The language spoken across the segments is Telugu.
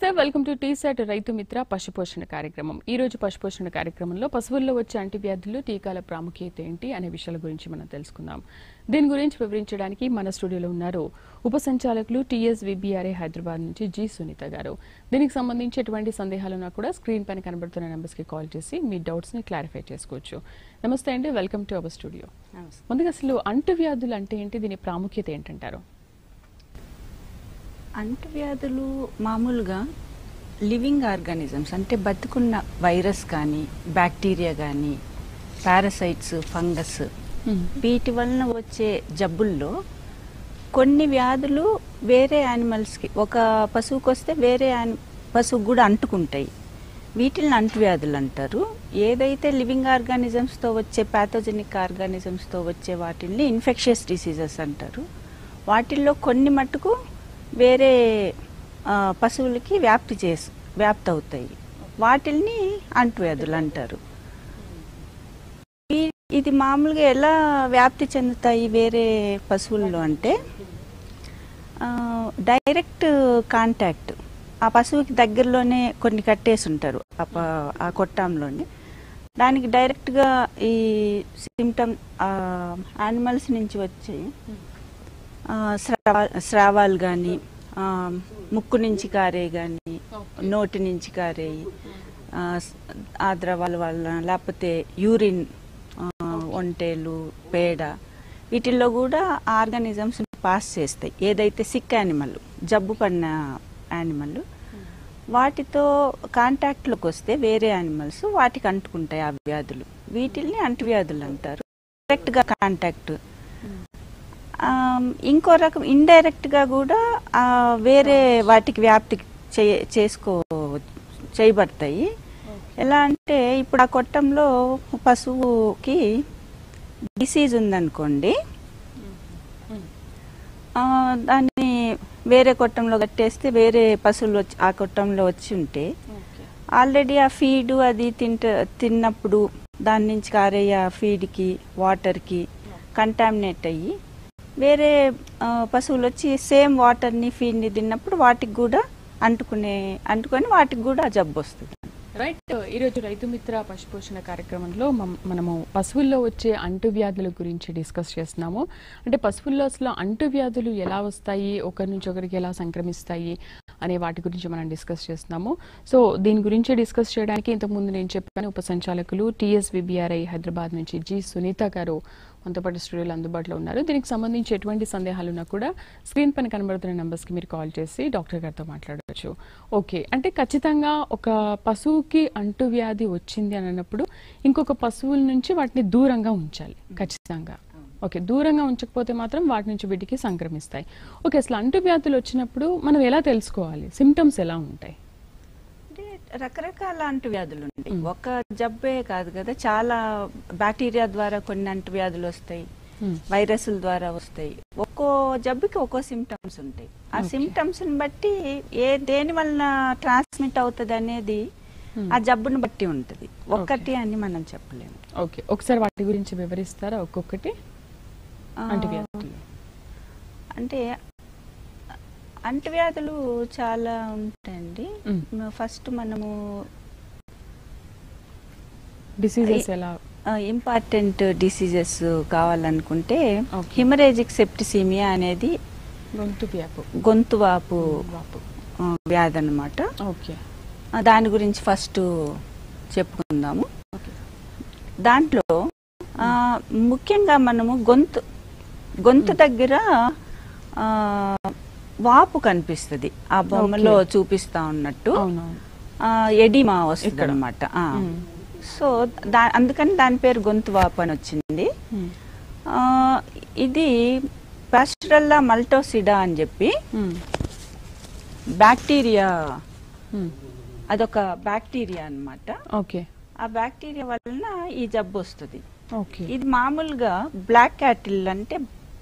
నమస్తే వెల్కమ్ టు టీసాట్ రైతు మిత్ర పశుపోషణ కార్యక్రమం. ఈ రోజు పశుపోషణ కార్యక్రమంలో పశువుల్లో వచ్చే అంటువ్యాధులు టీకాల ప్రాముఖ్యత ఏంటి అనే విషయాల గురించి మనం తెలుసుకుందాం. దీని గురించి వివరించడానికి మన స్టూడియోలో ఉన్నారు ఉప సంచాలకులు TSVBRA హైదరాబాద్ నుంచి జి సునీత గారు. దీనికి సంబంధించి ఎటువంటి సందేహాలున్నా కూడా స్క్రీన్ పైన కనబడుతున్న నెంబర్స్ కి కాల్ చేసి మీ డౌట్స్ ని క్లారిఫై చేసుకోవచ్చు. నమస్తే అండి, వెల్కమ్ టు అవర్ స్టూడియో. ముందుగా అసలు అంటువ్యాధులు అంటే ఏంటి, దీని ప్రాముఖ్యత ఏంటంటారు? అంటువ్యాధులు మామూలుగా లివింగ్ ఆర్గానిజమ్స్ అంటే బతుకున్న వైరస్ కానీ బ్యాక్టీరియా కానీ పారాసైట్స్ ఫంగస్ వీటి వలన వచ్చే జబ్బుల్లో కొన్ని వ్యాధులు వేరే యానిమల్స్కి, ఒక పశువుకి వస్తే వేరే పశువుకు కూడా అంటుకుంటాయి. వీటిని అంటువ్యాధులు అంటారు. ఏదైతే లివింగ్ ఆర్గానిజమ్స్తో వచ్చే ప్యాథోజెనిక్ ఆర్గానిజమ్స్తో వచ్చే వాటిని ఇన్ఫెక్షియస్ డిసీజెస్ అంటారు. వాటిల్లో కొన్ని మట్టుకు వేరే పశువులకి వ్యాప్తి అవుతాయి. వాటిల్ని అంటువ్యాధులు అంటారు. ఇది మామూలుగా ఎలా వ్యాప్తి చెందుతాయి వేరే పశువుల్లో అంటే డైరెక్ట్ కాంటాక్ట్. ఆ పశువుకి దగ్గరలోనే కొన్ని కట్టేసి ఉంటారు ఆ కొట్టంలోనే. దానికి డైరెక్ట్గా ఈ సిమ్టమ్ యానిమల్స్ నుంచి వచ్చి స్రావాలు కానీ ముక్కు నుంచి కారే కానీ నోటి నుంచి కారే ఆ ద్రవాల వల్ల, లేకపోతే యూరిన్, ఒంటేలు, పేడ వీటిల్లో కూడా ఆర్గానిజమ్స్ పాస్ చేస్తాయి. ఏదైతే సిక్ యానిమల్, జబ్బు పడిన యానిమల్ వాటితో కాంటాక్ట్లోకి వస్తే వేరే యానిమల్స్ వాటికి అంటుకుంటాయి ఆ వ్యాధులు. వీటిల్ని అంటువ్యాధులు అంటారు. డైరెక్ట్గా కాంటాక్ట్. ఇంకో రకం ఇండైరెక్ట్గా కూడా వేరే వాటికి వ్యాప్తి చేయబడతాయి. ఎలా అంటే ఇప్పుడు ఆ కొట్టంలో పశువుకి డిసీజ్ ఉందనుకోండి, దాన్ని వేరే కొట్టంలో కట్టేస్తే వేరే పశువులు వచ్చి ఆ కొట్టంలో వచ్చి ఉంటే ఆల్రెడీ ఆ ఫీడ్ అది తిన్నప్పుడు దాని నుంచి కారే ఆ ఫీడ్కి వాటర్కి కంటామినేట్ అయ్యి వేరే పశువులు వచ్చి సేమ్ వాటర్ని ఫీడ్ని తిన్నప్పుడు వాటికి కూడా అంటుకొని వాటికి కూడా జబ్బు వస్తుంది. రైట్. ఈరోజు రైతు మిత్ర పశుపోషణ కార్యక్రమంలో మనము పశువుల్లో వచ్చే అంటువ్యాధుల గురించి డిస్కస్ చేస్తున్నాము. అంటే పశువుల్లో అసలు అంటువ్యాధులు ఎలా వస్తాయి, ఒకరి నుంచి ఒకరికి ఎలా సంక్రమిస్తాయి అనే వాటి గురించి మనం డిస్కస్ చేస్తున్నాము. సో దీని గురించి డిస్కస్ చేయడానికి ఇంతకుముందు నేను చెప్పాను ఉప సంచాలకులు TSVBRA హైదరాబాద్ నుంచి జి సునీత గారు మనతో పాటు స్టూడియోలో అందుబాటులో ఉన్నారు. దీనికి సంబంధించి ఎటువంటి సందేహాలు ఉన్నా కూడా స్క్రీన్ పైన కనబడుతున్న నెంబర్స్కి మీరు కాల్ చేసి డాక్టర్ గారితో మాట్లాడవచ్చు. ఓకే, అంటే ఖచ్చితంగా ఒక పశువుకి అంటువ్యాధి వచ్చింది అని అన్నప్పుడు ఇంకొక పశువుల నుంచి వాటిని దూరంగా ఉంచాలి ఖచ్చితంగా. ఓకే, దూరంగా ఉంచకపోతే మాత్రం వాటి నుంచి వీటికి సంక్రమిస్తాయి. ఓకే, అసలు అంటువ్యాధులు వచ్చినప్పుడు మనం ఎలా తెలుసుకోవాలి, సిమ్టమ్స్ ఎలా ఉంటాయి? రకరకాల అంటువ్యాధులు ఉంటాయి. ఒక జబ్బే కాదు కదా, చాలా బ్యాక్టీరియా ద్వారా కొన్ని అంటువ్యాధులు వస్తాయి, వైరస్ల ద్వారా వస్తాయి. ఒక్కో జబ్బుకి ఒక్కో సిమ్టమ్స్ ఉంటాయి. ఆ సిమ్టమ్స్ బట్టి దేని వలన ట్రాన్స్మిట్ అవుతుంది అనేది ఆ జబ్బును బట్టి ఉంటుంది. ఒక్కటి అని మనం చెప్పలేము. ఓకే, ఒకసారి వాటి గురించి వివరిస్తారా ఒక్కొక్కటి? అంటే అంటువ్యాధులు చాలా ఉంటాయండి. ఫస్ట్ మనము డిసీజెస్ ఎలా ఇంపార్టెంట్ డిసీజెస్ కావాలనుకుంటే హిమరేజిక్ సెప్టిసిమియా అనేది గొంతు వాపు వ్యాధి అన్నమాట. ఓకే, దాని గురించి ఫస్ట్ చెప్పుకుందాము. దాంట్లో ముఖ్యంగా మనము గొంతు దగ్గర వాపు కనిపిస్తుంది. ఆ బొమ్మలో చూపిస్తా ఉన్నట్టు ఎడిమా వస్తుంది అనమాట. సో అందుకని దాని పేరు గొంతు వాపు అని వచ్చింది. ఇది పాస్టరల్లా మల్టోసిడా అని చెప్పి బ్యాక్టీరియా, అదొక బ్యాక్టీరియా అన్నమాట. ఓకే, ఆ బ్యాక్టీరియా వలన ఈ జబ్బు వస్తుంది. ఓకే, ఇది మామూలుగా బ్లాక్ క్యాటిల్ అంటే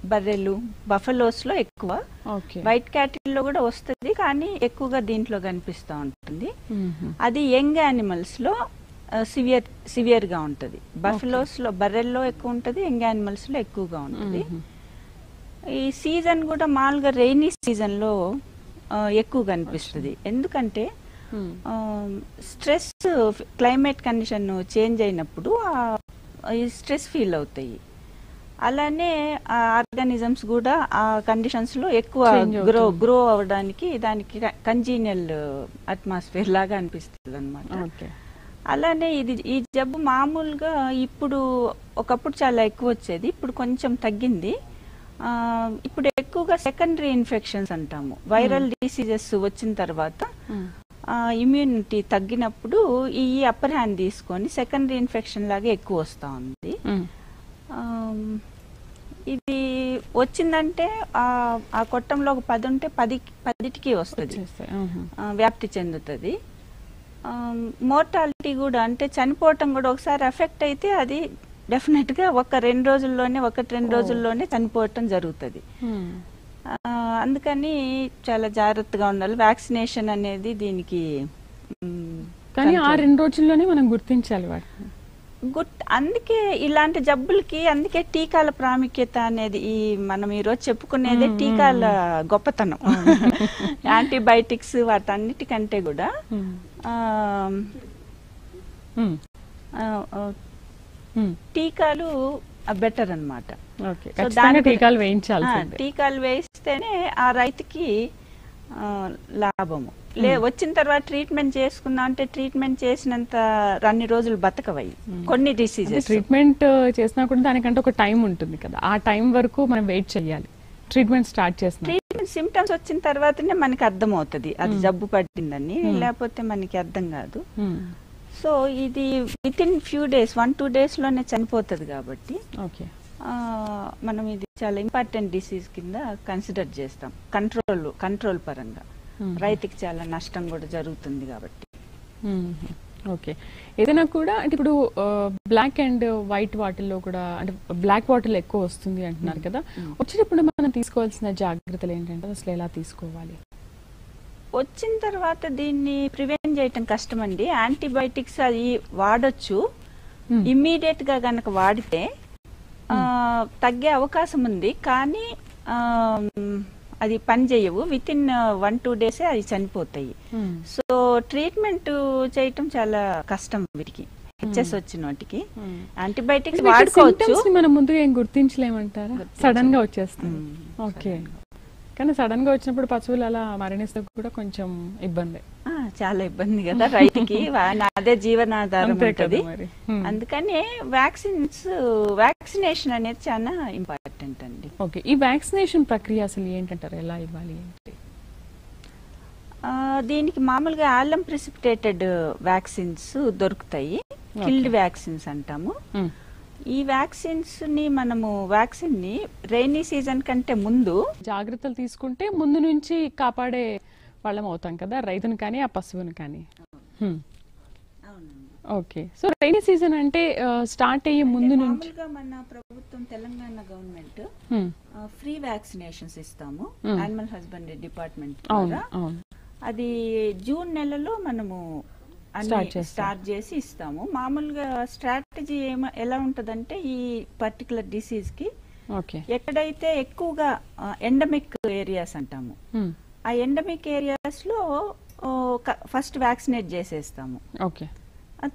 బర్రెలు, బఫలోస్ లో ఎక్కువ, వైట్ క్యాటిల్ లో కూడా వస్తుంది కానీ ఎక్కువగా దీంట్లో కనిపిస్తూ ఉంటుంది. అది యంగ్ యానిమల్స్ లో సివియర్ గా ఉంటది. బఫలోస్ లో, బర్రెల్లో ఎక్కువ ఉంటది, యంగ్ యానిమల్స్ లో ఎక్కువగా ఉంటది. ఈ సీజన్ కూడా మామూలుగా రెయినీ సీజన్ లో ఎక్కువ కనిపిస్తుంది. ఎందుకంటే స్ట్రెస్, క్లైమేట్ కండిషన్ చేంజ్ అయినప్పుడు స్ట్రెస్ ఫీల్ అవుతాయి. అలానే ఆర్గానిజమ్స్ కూడా ఆ కండిషన్స్ లో ఎక్కువ గ్రో అవడానికి దానికి కంజీనియల్ అట్మాస్ఫియర్ లాగా అనిపిస్తుంది అనమాట. అలానే ఈ జబ్బు మామూలుగా ఇప్పుడు ఒకప్పుడు చాలా ఎక్కువ వచ్చేది, ఇప్పుడు కొంచెం తగ్గింది. ఇప్పుడు ఎక్కువగా సెకండరీ ఇన్ఫెక్షన్స్ అంటాము. వైరల్ డిసీజెస్ వచ్చిన తర్వాత ఇమ్యూనిటీ తగ్గినప్పుడు ఈ అప్పర్ హ్యాండ్ తీసుకొని సెకండరీ ఇన్ఫెక్షన్ లాగా ఎక్కువ వస్తూ ఉంది. ఇది వచ్చిందంటే ఆ కొట్టంలో ఒక 10 ఉంటే 10కి వస్తుంది, వ్యాప్తి చెందుతుంది. మోర్టాలిటీ కూడా, అంటే చనిపోవటం కూడా ఒకసారి ఎఫెక్ట్ అయితే అది డెఫినెట్ గా 1-2 రోజుల్లోనే చనిపోవటం జరుగుతుంది. అందుకని చాలా జాగ్రత్తగా ఉండాలి. వ్యాక్సినేషన్ అనేది దీనికి కానీ ఆ 2 రోజుల్లోనే మనం గుర్తించాలి వాటిని. అందుకే ఇలాంటి జబ్బులకి అందుకే టీకాల ప్రాముఖ్యత అనేది మనం ఈరోజు చెప్పుకునేదే టీకాల గొప్పతనం. యాంటీబయాటిక్స్ వాటన్నిటికంటే కూడా టీకాలు బెటర్ అన్నమాట. టీకాలు వేస్తేనే ఆ రైతుకి లాభము. వచ్చిన తర్వాత ట్రీట్మెంట్ చేసుకున్నా అంటే ట్రీట్మెంట్ చేసినంత అన్ని రోజులు బతకవయ్యి కొన్ని డిసీజెస్. ట్రీట్మెంట్ చేసినా కూడా దానికంటే ఒక టైం ఉంటుంది కదా, ఆ టైం వరకు మనం వెయిట్ చేయాలి. ట్రీట్మెంట్ స్టార్ట్ చేసిన ట్రీట్మెంట్ సిమ్టమ్స్ వచ్చిన తర్వాతనే మనకి అర్థం అవుతుంది అది జబ్బు పట్టిందని, లేకపోతే మనకి అర్థం కాదు. సో ఇది వితిన్ ఫ్యూ డేస్ 1-2 days లోనే చనిపోతుంది. కాబట్టి మనం ఇది చాలా ఇంపార్టెంట్ డిసీజ్ కింద కన్సిడర్ చేస్తాం. కంట్రోల్ పరంగా రైతుకి చాలా నష్టం కూడా జరుగుతుంది కాబట్టి. ఓకే, ఏదైనా కూడా అంటే ఇప్పుడు బ్లాక్ అండ్ వైట్ వాటిల్లో కూడా, అంటే బ్లాక్ వాటిల్లో ఎక్కువ వస్తుంది అంటున్నారు కదా, వచ్చేటప్పుడు మనం తీసుకోవాల్సిన జాగ్రత్తలు ఏంటంటే అసలు ఎలా తీసుకోవాలి? వచ్చిన తర్వాత దీన్ని ప్రివెంట్ చేయటం కష్టం అండి. యాంటీబయాటిక్స్ అది వాడొచ్చు, ఇమ్మీడియట్ గా గనక వాడితే తగ్గే అవకాశం ఉంది. కానీ అది పని చేయవు, వితిన్ 1-2 days అది చనిపోతాయి. సో ట్రీట్మెంట్ చేయటం చాలా కష్టం వీటికి, హెచ్ఎస్ వచ్చిన వాటికి. యాంటీబయాటిక్స్ వాడుకోవచ్చు, మనం ముందుగా ఏం గుర్తించలేమంటారా? సడన్ గా వచ్చేస్తుంది. ఓకే, కానీ సడన్ గా వచ్చినప్పుడు పశువులు అలా మరణిస్తే కూడా కొంచెం ఇబ్బంది, చాలా ఇబ్బంది కదా రైతుకి. అదే జీవనాధారం ఉంటుంది. అందుకని వ్యాక్సినేషన్ అనేది చాలా ఇంపార్టెంట్ అండి. ఓకే, ఈ వ్యాక్సినేషన్ ప్రక్రియ అసలు ఏంటంటారు, ఎలా ఇవ్వాలి ఏంటి? దీనికి మామూలుగా ఆలం ప్రిసిపిటేటెడ్ వ్యాక్సిన్స్ దొరుకుతాయి, కిల్డ్ వ్యాక్సిన్స్ అంటాము. ఈ వ్యాక్సిన్స్ ని వ్యాక్సిన్ ని రైనీ సీజన్ కంటే ముందు జాగ్రత్తలు తీసుకుంటే ముందు నుంచి కాపాడే వాళ్ళం అవుతాం కదా, రైతును కానీ ఆ పశువును కానీ. ఓకే, సో రైనీ సీజన్ అంటే స్టార్ట్ అయ్యే ముందు నుంచి మన ప్రభుత్వం తెలంగాణ గవర్నమెంట్ ఫ్రీ వ్యాక్సినేషన్స్ ఇస్తాము యానిమల్ హస్బెండరీ డిపార్ట్మెంట్ ద్వారా. అది జూన్ నెలలో మనము స్టార్ట్ చేసి ఇస్తాము. మామూలుగా స్ట్రాటజీ ఎలా ఉంటదంటే ఈ పర్టికులర్ డిసీజ్ కి ఎక్కడైతే ఎక్కువగా ఎండమిక్ ఏరియాస్ అంటాము, ఆ ఎండమిక్ ఏరియాస్ లో ఫస్ట్ వ్యాక్సినేట్ చేసేస్తాము.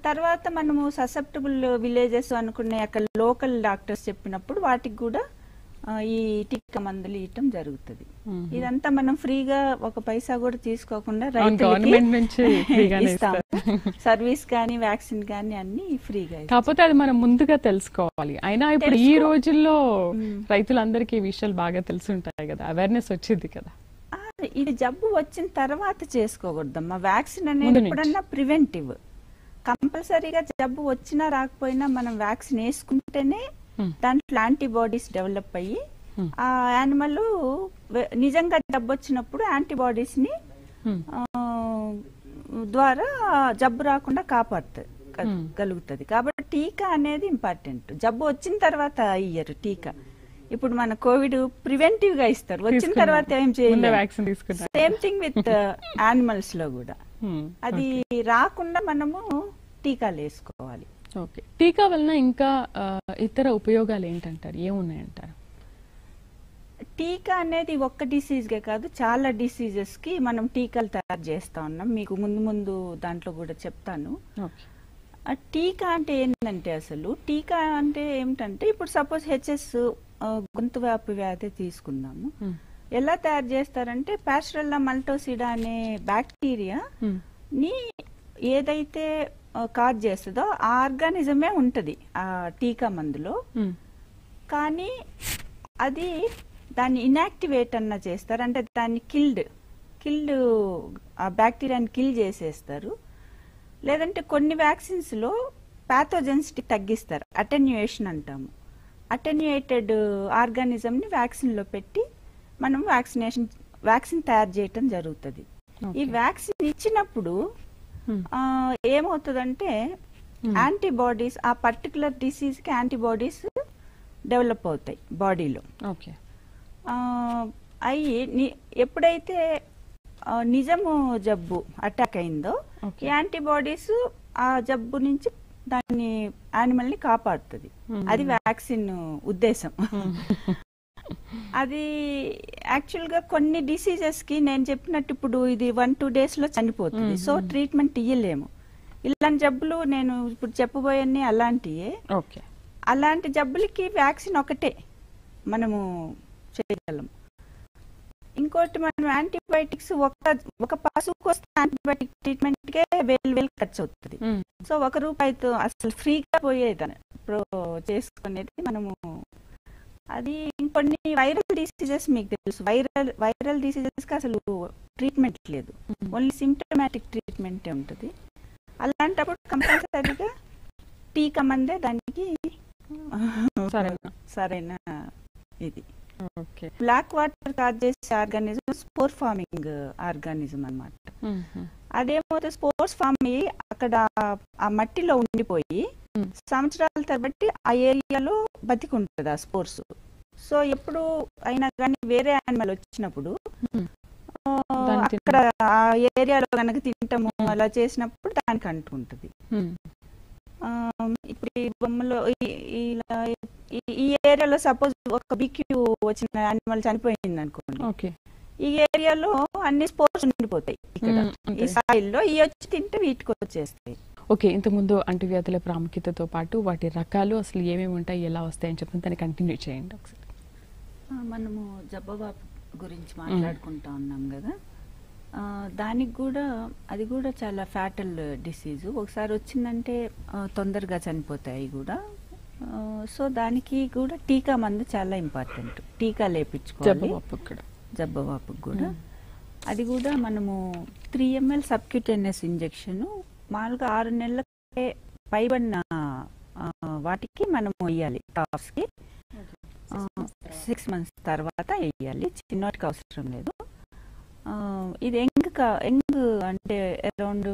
తర్వాత మనము ససెప్టబుల్ విలేజెస్ అనుకునే అక్కడ లోకల్ డాక్టర్స్ చెప్పినప్పుడు వాటికి కూడా ఈ టీకా మందులు ఇవ్వటం జరుగుతుంది. ఇదంతా మనం ఫ్రీగా ఒక పైసా కూడా తీసుకోకుండా రైతులకి ఇస్తాము. సర్వీస్ కానీ వ్యాక్సిన్ కానీ అన్ని ఫ్రీగా. కాకపోతే అది మనం ముందుగా తెలుసుకోవాలి. అయినా ఇప్పుడు ఈ రోజుల్లో రైతులందరికీ ఈ విషయాలు బాగా తెలుసుంటాయి కదా, అవేర్నెస్ వచ్చింది కదా. ఇది జబ్బు వచ్చిన తర్వాత చేసుకోకూడదమ్మా. వ్యాక్సిన్ అనేది ఎప్పుడన్నా ప్రివెంటివ్. కంపల్సరీగా జబ్బు వచ్చినా రాకపోయినా మనం వ్యాక్సిన్ వేసుకుంటేనే దాంట్లో యాంటీబాడీస్ డెవలప్ అయ్యి ఆ యానిమల్ నిజంగా జబ్బు వచ్చినప్పుడు యాంటీబాడీస్ ని ద్వారా జబ్బు రాకుండా కాపాడగలుగుతుంది. కాబట్టి టీకా అనేది ఇంపార్టెంట్. జబ్బు వచ్చిన తర్వాత ఇయ్యరు టీకా. ఇప్పుడు మన కోవిడ్ ప్రివెంటివ్ గా ఇస్తారు, వచ్చిన తర్వాత ఏం చేయాలి. సేమ్ థింగ్ విత్ యానిమల్స్ లో కూడా అది రాకుండా మనము టీకాలు వేసుకోవాలి. ఓకే, టీకా వలన ఇంకా ఇతర ఉపయోగాలు ఏంటంటారు, ఏమున్నాయంటారు? టీకా అనేది ఒక్క డిసీజ్కే కాదు, చాలా డిసీజెస్కి మనం టీకాలు తయారు చేస్తూ ఉన్నాం. మీకు ముందు ముందు దాంట్లో కూడా చెప్తాను. ఓకే. ఆ టీకా అంటే ఏంటంటే, అసలు టీకా అంటే ఏమిటంటే, ఇప్పుడు సపోజ్ హెచ్ఎస్ గొంతు వ్యాపి వ్యాధి తీసుకుందాము. ఎలా తయారు చేస్తారంటే, పాస్టరెల్లా మల్టోసిడా అనే బ్యాక్టీరియాని ఏదైతే కాజ్ చేస్తుందో ఆ ఆర్గానిజమే ఉంటుంది ఆ టీకా మందులో. కానీ అది దాన్ని ఇన్యాక్టివేట్ అన్న చేస్తారు, అంటే దాన్ని కిల్డ్ ఆ బ్యాక్టీరియాని కిల్ చేసేస్తారు. లేదంటే కొన్ని వ్యాక్సిన్స్లో ప్యాథోజెన్సిటీ తగ్గిస్తారు, అటెన్యుయేషన్ అంటాము. అటెన్యుయేటెడ్ ఆర్గానిజంని వ్యాక్సిన్లో పెట్టి మనం వ్యాక్సిన్ తయారు చేయటం జరుగుతుంది. ఈ వ్యాక్సిన్ ఇచ్చినప్పుడు ఏమవుతుందంటే, యాంటీబాడీస్ ఆ పర్టికులర్ డిసీజ్కి యాంటీబాడీస్ డెవలప్ అవుతాయి బాడీలో. అయ్యి ఎప్పుడైతే నిజము జబ్బు అటాక్ అయిందో, యాంటీబాడీస్ ఆ జబ్బు నుంచి దాన్ని యానిమల్ని కాపాడుతుంది. అది వ్యాక్సిన్ ఉద్దేశం. అది యాక్చువల్గా కొన్ని డిసీజెస్కి నేను చెప్పినట్టు ఇప్పుడు ఇది 1-2 డేస్లో చనిపోతుంది. సో ట్రీట్మెంట్ ఇయ్యలేము. ఇలాంటి జబ్బులు నేను ఇప్పుడు చెప్పబోయే అలాంటివే. అలాంటి జబ్బులకి వ్యాక్సిన్ ఒకటే మనము చేయగలం. ఇంకోటి, మనం యాంటీబయాటిక్స్ ఒక పశువుకి వస్తే యాంటీబయాటిక్ ట్రీట్మెంట్కే 1000 ఖర్చు అవుతుంది. సో ₹1 అసలు ఫ్రీగా పోయేదని చేసుకునేది మనము. అది ఇంకొన్ని వైరల్ డిసీజెస్ మీకు తెలుసు, వైరల్ డిసీజెస్కి అసలు ట్రీట్మెంట్ లేదు, ఓన్లీ సిమ్టమాటిక్ ట్రీట్మెంటే ఉంటుంది. అలాంటప్పుడు కంపల్సరీగా టీకా మందే దానికి సరైన ఇది. బ్లాక్ వాటర్ కాజ్ చేసే ఆర్గానిజం స్పోర్ ఫార్మింగ్ ఆర్గానిజం అన్నమాట. అదేమవుతుంది, స్పోర్స్ ఫామ్ అయ్యి అక్కడ ఆ మట్టిలో ఉండిపోయి సంవత్సరాల తరబట్టి ఆ ఏరియాలో బతికుంటుంది ఆ స్పోర్స్. సో ఎప్పుడు అయినా కానీ వేరే యానిమల్ వచ్చినప్పుడు అక్కడ ఆ ఏరియాలో కనుక తింటాము అలా చేసినప్పుడు దానికి అంటుకుంటుంది. ఇప్పుడు ఈ బొమ్మలో ఈ ఏరియాలో సపోజ్ ఒక బిక్యూ వచ్చిన యానిమల్ చనిపోయింది అనుకోండి, ఈ ఏరియాలో అన్ని స్పోర్స్ ఉండిపోతాయి ఇక్కడ ఈ సాయిల్లో. ఈ వచ్చి తింటే వీటికి వచ్చేస్తాయి. ఓకే, ఇంతకుముందు అంటువ్యాధుల ప్రాముఖ్యతతో పాటు వాటి రకాలు అసలు ఏమేమి ఉంటాయి, ఎలా వస్తాయని చెప్పి దాన్ని కంటిన్యూ చేయండి ఒకసారి. మనము జబ్బవాపు గురించి మాట్లాడుకుంటా ఉన్నాం కదా, దానికి కూడా అది కూడా చాలా ఫ్యాటల్ డిసీజు. ఒకసారి వచ్చిందంటే తొందరగా చనిపోతాయి కూడా. సో దానికి కూడా టీకా మందు చాలా ఇంపార్టెంట్. టీకా లేపించుకోవాలి జబ్బవాపుకి కూడా. అది కూడా మనము 3 ml సబ్క్యూటేనియస్ ఇంజెక్షన్ మామూలుగా 6 నెలలకే పైబడిన వాటికి మనము వేయాలి. టాప్స్కి 6 months తర్వాత వేయాలి, చిన్నవాటికి అవసరం లేదు. ఇది యంగ్ అంటే అరౌండ్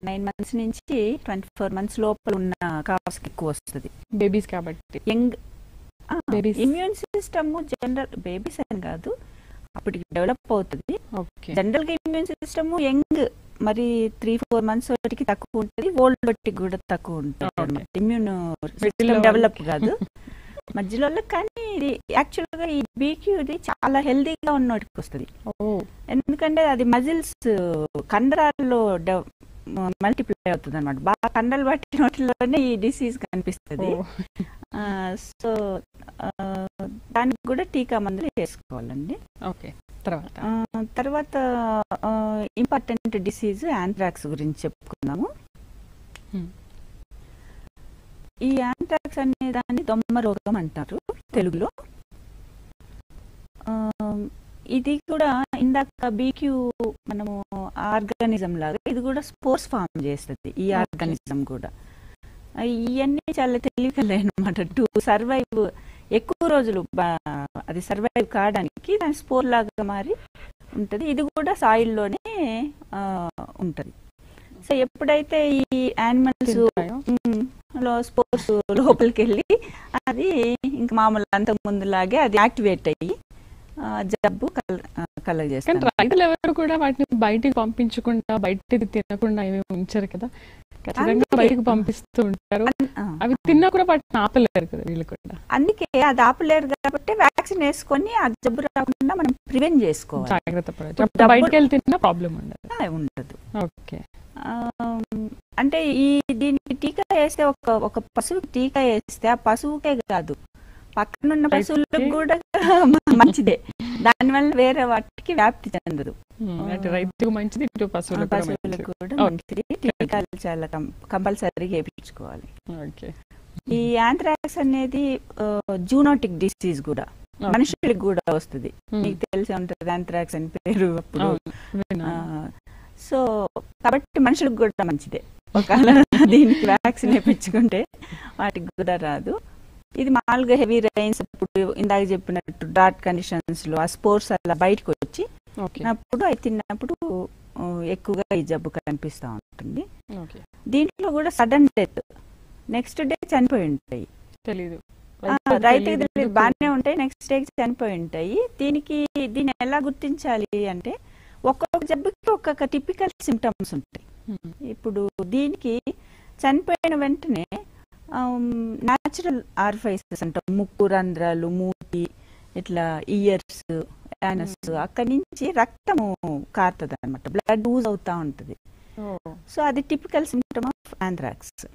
9 months నుంచి 24 months లోపల ఉన్న కాఫ్స్కి ఎక్కువ వస్తుంది. బేబీస్ కాబట్టి young immune system general babies అని కాదు, అప్పటికి డెవలప్ అవుతుంది. జనరల్గా ఇమ్యూన్ సిస్టమ్ యంగ్ మరి 3-4 months వాటికి తక్కువ ఉంటుంది, ఓల్డ్ వాటికి కూడా తక్కువ ఉంటుంది. ఇమ్యూన్ సిస్టమ్ డెవలప్ కాదు మధ్యలో. కానీ ఇది యాక్చువల్గా ఈ బీక్యూది చాలా హెల్దీగా ఉన్నోటికి వస్తుంది. ఎందుకంటే అది మజిల్స్ కండరాల్లో మల్టిప్లై అవుతుంది అనమాట. బాగా కండలు పట్టిన వాటిలోనే ఈ డిసీజ్ కనిపిస్తుంది. సో దానికి కూడా టీకా మందులు వేసుకోవాలండి. తర్వాత ఇంపార్టెంట్ డిసీజ్ యాంథ్రాక్స్ గురించి చెప్పుకుందాము. ఈ యాంథ్రాక్స్ అనే దాన్ని దొమ్మ రోగం అంటారు తెలుగులో. ఇది కూడా ఇందాక బీక్యూ మనము ఆర్గానిజం లాగా ఇది కూడా స్పోర్స్ ఫామ్ చేస్తుంది. ఈ ఆర్గానిజం కూడా ఇవన్నీ చాలా తెలివికలే అనమాట. టు సర్వైవ్ ఎక్కువ రోజులు అది సర్వైవ్ కావడానికి దాని స్పోర్ లాగా మారి ఉంటుంది. ఇది కూడా సాయిల్లోనే ఉంటుంది. సో ఎప్పుడైతే ఈ యానిమల్స్ స్పోర్స్ లోపలికి వెళ్ళి అది ఇంకా మామూలు అంతకు ముందులాగే అది యాక్టివేట్ అయ్యి జబ్బు కలగజేస్తారు. రైతులు ఎవరు కూడా వాటిని బయటికి పంపించకుండా బయటికి తినకుండా ఏమేమి ఉంచారు కదా, ఖచ్చితంగా బయటకు పంపిస్తూ ఉంటారు. అవి తిన్నా కూడా వాటిని ఆపలేరు కదా వీళ్ళు కూడా. అందుకే అది ఆపలేరు కాబట్టి వ్యాక్సిన్ వేసుకొని ఆ జబ్బు రాకుండా మనం ప్రివెంట్ చేసుకోవాలి, జాగ్రత్త పడాలి. బయటకు వెళ్తే ప్రాబ్లం ఉండదు. ఓకే. అంటే దీనికి టీకా వేస్తే ఒక పశువుకి టీకా వేస్తే ఆ పశువుకే కాదు పక్కనున్న పశువులకు కూడా మంచిదే, దానివల్ల వేరే వాటికి వ్యాప్తి చెందదు. రైతుకు మంచిది, పశువులకు కూడా మంచిది. టీకాలు చాలా కంపల్సరీగా వేయించుకోవాలి. ఈ యాంథ్రాక్స్ అనేది జూనోటిక్ డిసీజ్ కూడా మనుషులకు కూడా వస్తుంది. మీకు తెలిసి ఉంటుంది యాంథ్రాక్స్ అని పేరు అప్పుడు. సో కాబట్టి మనుషులకు కూడా మంచిదే, ఒకవేళ దీనికి వ్యాక్సిన్ వేయించుకుంటే వాటికి కూడా రాదు. ఇది మామూలుగా హెవీ రైన్స్ అప్పుడు ఇందాక చెప్పినట్టు డాట్ కండిషన్స్ లో ఆ స్పోర్స్ అలా బయటకు వచ్చి అప్పుడు అవి తిన్నప్పుడు ఎక్కువగా ఈ జబ్బు కనిపిస్తూ ఉంటుంది. దీంట్లో కూడా సడన్ డెత్, నెక్స్ట్ డే చనిపోయి ఉంటాయి. రైతుకి బాగానే ఉంటాయి, నెక్స్ట్ డే చనిపోయి ఉంటాయి. దీన్ని ఎలా గుర్తించాలి అంటే ఒక్కొక్క జబ్బుకి ఒక్కొక్క టిపికల్ సిమ్టమ్స్ ఉంటాయి. ఇప్పుడు దీనికి చనిపోయిన వెంటనే న్యాచురల్ ఆర్ఫైసెస్ అంటాం, ముక్కు రంధ్రాలు, మూతి, ఇట్లా ఇయర్స్, యానస్, అక్కడి నుంచి రక్తము కారుతుంది అనమాట, బ్లడ్ యూజ్ అవుతా ఉంటుంది. సో అది టిపికల్ సిమ్టమ్ ఆఫ్ యాంథ్రాక్స్.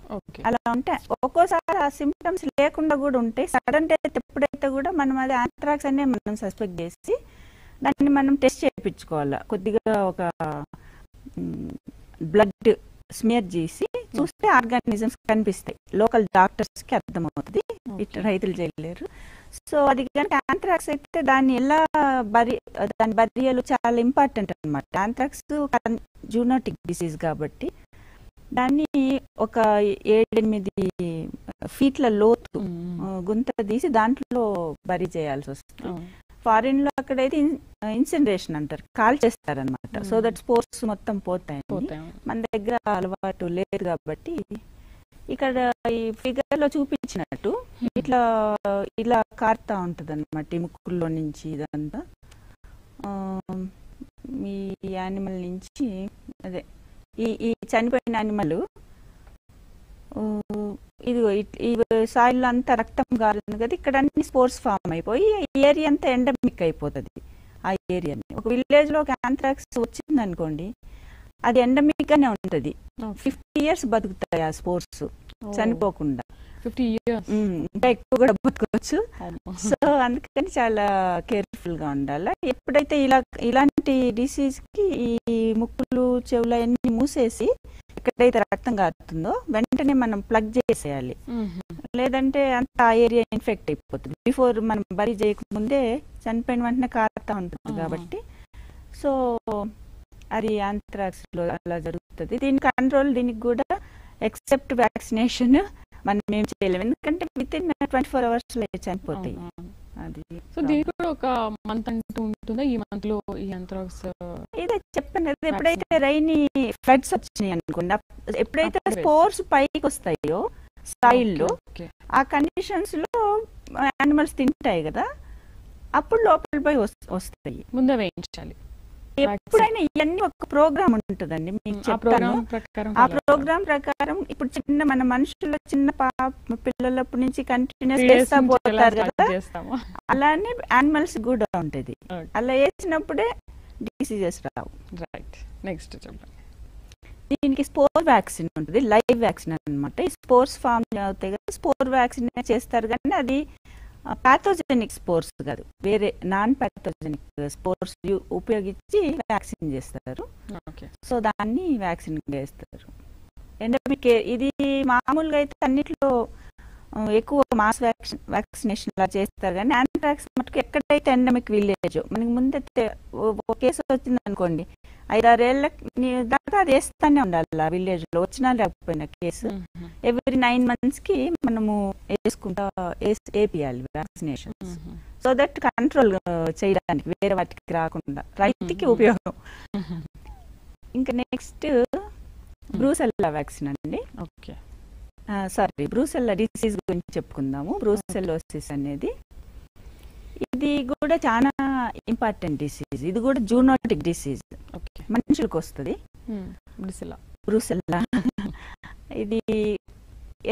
అలా ఉంటే ఒక్కోసారి ఆ సిమ్టమ్స్ లేకుండా కూడా ఉంటాయి. సడన్ డెత్ ఎప్పుడైతే కూడా మనం అది యాంథ్రాక్స్ అనే మనం సస్పెక్ట్ చేసి దాన్ని మనం టెస్ట్ చేయించుకోవాలి. కొద్దిగా ఒక బ్లడ్ స్మియర్ చేసి చూస్తే ఆర్గానిజమ్స్ కనిపిస్తాయి, లోకల్ డాక్టర్స్ కి అర్థమవుతుంది, రైతులు చేయలేరు. సో అది కనుక యాంథ్రాక్స్ అయితే దాన్ని ఎలా దాని బరియలు చాలా ఇంపార్టెంట్ అనమాట. యాంథ్రాక్స్ జూనోటిక్ డిసీజ్ కాబట్టి దాన్ని ఒక 7-8 ఫీట్ల లోతు గుంత తీసి దాంట్లో బరి చేయాల్సి వస్తుంది. ఫారిన్ లో అక్కడైతే ఇన్సినరేషన్ అంటారు, కాల్ చేస్తారనమాట. సో దట్ స్పోర్ట్స్ మొత్తం పోతాయి. మన దగ్గర అలవాటు లేదు కాబట్టి ఇక్కడ ఈ ఫిగర్ లో చూపించినట్టు ఇలా కారుతా ఉంటది అనమాట ఈ ముక్కుల్లో నుంచి. ఇదంతా మీ యానిమల్ నుంచి అదే ఈ చనిపోయిన యానిమల్ ఇది ఈ సాయిల్ అంతా రక్తం గారుంది కదా, ఇక్కడ అన్ని స్పోర్స్ ఫామ్ అయిపోయి ఈ ఏరియా అంతా ఎండమిక్ అయిపోతుంది. ఆ ఏరియాని ఒక విలేజ్ లో ఒక యాంథ్రాక్స్ వచ్చింది అనుకోండి, అది ఎండమిక్ గానే ఉంటుంది. 50 years బతుకుతాయి ఆ స్పోర్స్ చనిపోకుండా. 50 years ఇంకా ఎక్కువ కూడా బతుకోవచ్చు. సో అందుకని చాలా కేర్ఫుల్ గా ఉండాలి. ఎప్పుడైతే ఇలాంటి డిసీజ్ కి ఈ ముక్కులు చెవులు అన్ని మూసేసి ఎక్కడైతే రక్తం కారుతుందో వెంటనే మనం ప్లగ్ చేసేయాలి, లేదంటే అంత ఆ ఏరియా ఇన్ఫెక్ట్ అయిపోతుంది. బిఫోర్ మనం బరి చేయకముందే చనిపోయిన వెంటనే కారుతా ఉంటుంది కాబట్టి. సో అది యాంథ్రాక్స్ లో అలా జరుగుతుంది. దీని కంట్రోల్ దీనికి కూడా ఎక్సెప్ట్ వ్యాక్సినేషన్ మనం ఏం చేయలేము, ఎందుకంటే వితిన్ 24 hours లో చనిపోతాయి. అది సో దీనికి కూడా ఒక మంత్ అంటూ ఉంటుందా? ఈ మంత్ లో ఈ యాంథ్రాక్స్ ఇదే చెప్పాను కదా, ఎప్పుడైతే రైనీ ఫ్లడ్స్ వచ్చినాయి అనుకోండి, ఎప్పుడైతే స్పోర్స్ పైకి వస్తాయో సాయిల్ లో, ఆ కండిషన్స్ లో యానిమల్స్ తింటాయి కదా, అప్పుడు లోపల పోయి వస్తాయి. ముందే వేయించాలి. ఎప్పుడైనా ఇవన్నీ ఒక ప్రోగ్రామ్ ఉంటుందండి, మీకు చెప్తాను. ఆ ప్రోగ్రామ్ ప్రకారం ఇప్పుడు చిన్న మన మనుషుల చిన్న పిల్లలప్పటి నుంచి కంటిన్యూస్ చేస్తా పోతారు కదా, అలానే యానిమల్స్ కూడా ఉంటది. అలా వేసినప్పుడే డిసీజెస్ రావు. రైట్, నెక్స్ట్ చెప్పండి. దీనికి స్పోర్ వ్యాక్సిన్ ఉంటుంది, లైవ్ వ్యాక్సిన్ అనమాట. ఈ స్పోర్స్ ఫామ్ అవుతాయి కదా, స్పోర్ వ్యాక్సిన్ చేస్తారు కానీ అది పాథోజెనిక్ స్పోర్స్ కాదు, వేరే నాన్ పాథోజెనిక్ స్పోర్స్ ఉపయోగించి వ్యాక్సిన్ చేస్తారు. సో దాన్ని వ్యాక్సిన్ వేస్తారు. ఎండమిక్ ఇది మామూలుగా అయితే అన్నిట్లో ఎక్కువ మాస్ వ్యాక్సినేషన్ అలా చేస్తారు కానీ యాంథ్రాక్స్ మటుకు ఎక్కడైతే ఎండమిక్ విలేజ్ మనకి ముందైతే ఒక కేసు వచ్చింది అనుకోండి, 5-6 ఏళ్ళ దాకా అది వేస్తానే ఉండాలి ఆ విలేజ్ లో, వచ్చినా లేకపోయినా కేసు. ఎవ్రీ 9 months కి మనము వేసుకుంటా వేపియాలి వ్యాక్సినేషన్స్, సో దట్ కంట్రోల్ చేయడానికి వేరే వాటికి రాకుండా రైతుకి ఉపయోగం. ఇంకా నెక్స్ట్ బ్రూసెల్లా వ్యాక్సిన్ అండి. ఓకే, సారీ, బ్రూసెల్లా డిసీజ్ గురించి చెప్పుకుందాము. బ్రూసెల్లోసిస్ అనేది ఇది కూడా చాలా ఇంపార్టెంట్ డిసీజ్. ఇది కూడా జూనోటిక్ డిసీజ్, మనుషులకు వస్తుంది బ్రూసెల్లా. ఇది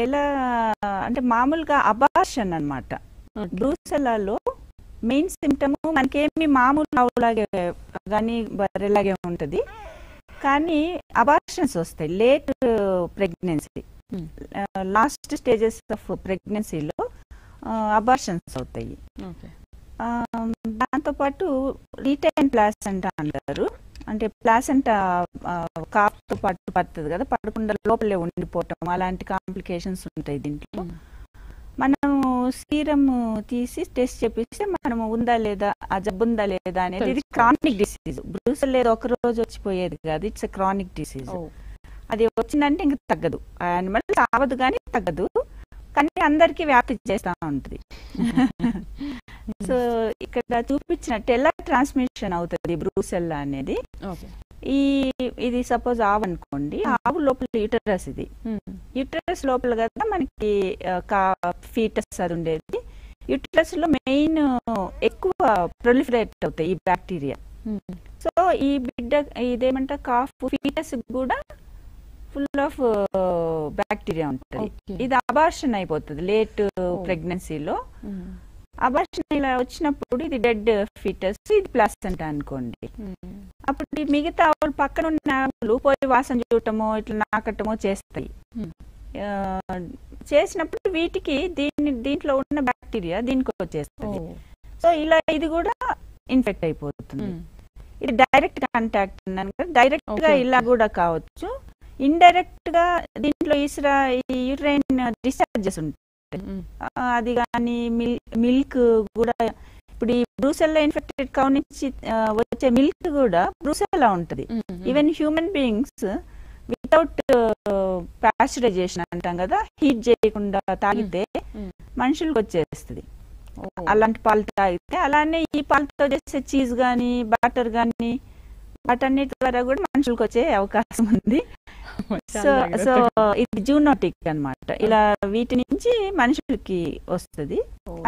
ఎలా అంటే మామూలుగా అబార్షన్ అన్నమాట. బ్రూసెల్లాలో మెయిన్ సిమ్టమ్ మనకేమి మామూలు ఆవులాగే కానీ బర్రెలాగే ఉంటుంది, కానీ అబార్షన్స్ వస్తాయి late pregnancy, last stages of ప్రెగ్నెన్సీలో అబార్షన్స్ అవుతాయి. దాంతోపాటు రీటైన్ ప్లాసెంటా అంటారు, అంటే ప్లాసెంటా కాఫ్తో పాటు పడుతుంది కదా, పడకుండా లోపలే ఉండిపోవటం, అలాంటి కాంప్లికేషన్స్ ఉంటాయి దీంట్లో. మనము సీరం తీసి టెస్ట్ చేపిస్తే మనము ఉందా లేదా, ఆ జబ్బు ఉందా లేదా అనేది. ఇది క్రానిక్ డిసీజ్, బ్రూసెల్లా ఏదో ఒక రోజు వచ్చిపోయేది కాదు, ఇట్స్ క్రానిక్ డిసీజ్. అది వచ్చిందంటే ఇంకా తగ్గదు, యానిమల్ చావదు కానీ తగ్గదు, కానీ అందరికీ వ్యాప్తి చేస్తూ ఉంటుంది. సో ఇక్కడ చూపించినట్టు ఎలా ట్రాన్స్మిషన్ అవుతుంది బ్రూసెల్లా అనేది. ఇది సపోజ్ ఆవు అనుకోండి, ఆవు లోపల యూటరస్, ఇది యూటరస్ లోపల కదా మనకి ఫీటస్ అది ఉండేది. యూటరస్ లో మెయిన్ ఎక్కువ ప్రొలిఫరేట్ అవుతాయి ఈ బ్యాక్టీరియా. సో ఈ బిడ్డ ఇదేమంటారు కాఫ్ ఫీటస్ కూడా ఫుల్ ఆఫ్ బ్యాక్టీరియా ఉంటుంది. ఇది అబార్షన్ అయిపోతుంది లేట్ ప్రెగ్నెన్సీలో. అబార్షన్ ఇలా వచ్చినప్పుడు ఇది డెడ్ ఫీటస్, ఇది ప్లాసెంటా అనుకోండి. అప్పుడు మిగతా ఆవులు పక్కన ఉన్న ఆవులు పోయి వాసన చూడటమో ఇట్లా నాకటమో చేస్తాయి. చేసినప్పుడు వీటికి దీంట్లో ఉన్న బ్యాక్టీరియా దీనికి వచ్చేస్తుంది. సో ఇలా ఇది కూడా ఇన్ఫెక్ట్ అయిపోతుంది. ఇది డైరెక్ట్ కాంటాక్ట్ అన్నాను కదా, డైరెక్ట్ గా ఇలా కూడా కావచ్చు, ఇండైరెక్ట్ గా దీంట్లో ఈ యూరైన్ డిశ్చార్జెస్ ఉంటాయి. అది కానీ మిల్క్ కూడా, ఇప్పుడు ఈ బ్రూసెల్లా ఇన్ఫెక్టెడ్ కౌ నుంచి వచ్చే మిల్క్ కూడా బ్రూసెల్లా ఉంటుంది. Even human beings without pasteurisation అంటాం కదా, హీట్ చేయకుండా తాగితే మనుషులకు వచ్చేస్తుంది అలాంటి పాలు తాగితే. అలానే ఈ పాలతో చేసే చీజ్ కానీ బటర్ కానీ వాటన్నిటి ద్వారా కూడా మనుషులకు వచ్చే అవకాశం ఉంది. సో ఇది జూనోటిక్ అన్నమాట, ఇలా వీటి నుంచి మనుషులకి వస్తుంది,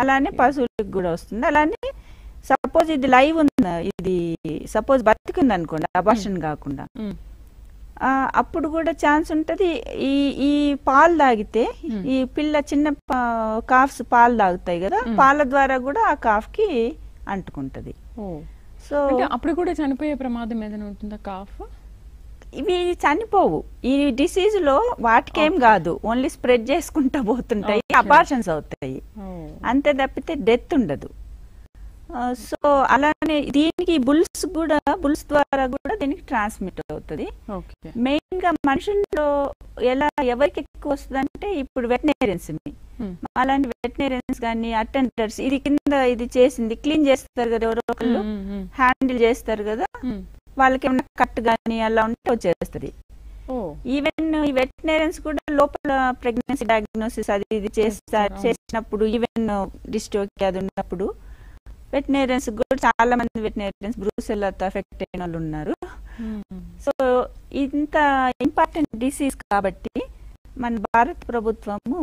అలానే పశువులకు కూడా వస్తుంది. అలానే సపోజ్ ఇది లైవ్ ఉందా, ఇది సపోజ్ బతికింది అనుకోండి అబార్షన్ కాకుండా, అప్పుడు కూడా ఛాన్స్ ఉంటుంది. ఈ పాలు తాగితే ఈ పిల్ల చిన్న కాఫ్స్ పాలు తాగుతాయి కదా, పాల ద్వారా కూడా ఆ కాఫ్ కి అంటుకుంటది. సో అప్పుడు కూడా చనిపోయే ప్రమాదం ఏదైనా ఉంటుందా కాఫ్? ఇవి చనిపోవు, ఈ డిసీజ్ లో వాటికేం కాదు, ఓన్లీ స్ప్రెడ్ చేసుకుంటా పోతుంటాయి, అబార్షన్స్ అవుతాయి అంతే తప్పితే డెత్ ఉండదు. సో అలానే దీనికి బుల్స్ ద్వారా కూడా దీనికి ట్రాన్స్మిట్ అవుతుంది. మెయిన్ గా మనుషుల్లో ఎవరికి ఎక్కువ వస్తుంది అంటే ఇప్పుడు వెటనరీయన్స్, అలాంటి వెటనరీయన్స్ కానీ అటెండర్స్, ఇది కింద ఇది చేసింది క్లీన్ చేస్తారు కదా, ఎవరో ఒకళ్ళు హ్యాండిల్ చేస్తారు కదా, వాళ్ళకి ఏమైనా కట్ కానీ అలా ఉంటే వచ్చేస్తుంది. ఈవెన్ ఈ వెటనరీయన్స్ కూడా లోపల ప్రెగ్నెన్సీ డయాగ్నోసిస్ అది ఇది చేసినప్పుడు, ఈవెన్ డిస్టోకి అది ఉన్నప్పుడు వెటనరీయన్స్ కూడా చాలా మంది వెటనరీయన్స్ బ్రూసెల్లాతో ఎఫెక్ట్ అయిన వాళ్ళు ఉన్నారు. సో ఇంత ఇంపార్టెంట్ డిసీజ్ కాబట్టి మన భారత ప్రభుత్వము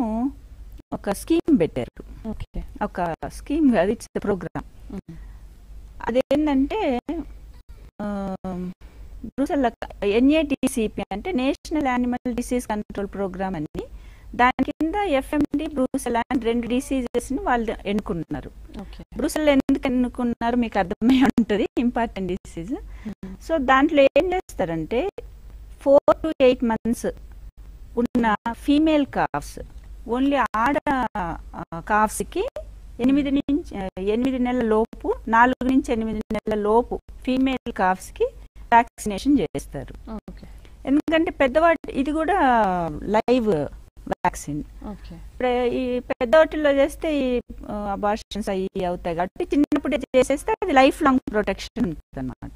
ఒక స్కీమ్ పెట్టారు, ఒక స్కీమ్ కాదు, ఇట్స్ ప్రోగ్రామ్. అదేంటంటే బ్రూసెల్లా NADCP అంటే national animal disease control programme అని, దాని కింద FMD బ్రూసెల్లా అని 2 డిసీజెస్ ని వాళ్ళు ఎన్నుకున్నారు. బ్రూసెల్లా ఎందుకు ఎన్నుకున్నారు మీకు అర్థమై ఉంటుంది, ఇంపార్టెంట్ డిసీజ్. సో దాంట్లో ఏం చేస్తారంటే 4 to 8 months ఉన్న ఫీమేల్ కాఫ్స్, ఓన్లీ ఆడ కాఫ్స్ కి 8 నెలల లోపు, 4 నుంచి 8 నెలల లోపు ఫీమేల్ కాఫ్స్ కి వ్యాక్సినేషన్ చేస్తారు. ఎందుకంటే పెద్దవాటి ఇది కూడా లైవ్ వ్యాక్సిన్. ఈ పెద్దవాటిలో చేస్తే ఈ అబార్షన్స్ అవి అవుతాయి కాబట్టి చిన్నప్పుడే చేసేస్తే అది లైఫ్ లాంగ్ ప్రొటెక్షన్ ఉంటుంది అన్నమాట.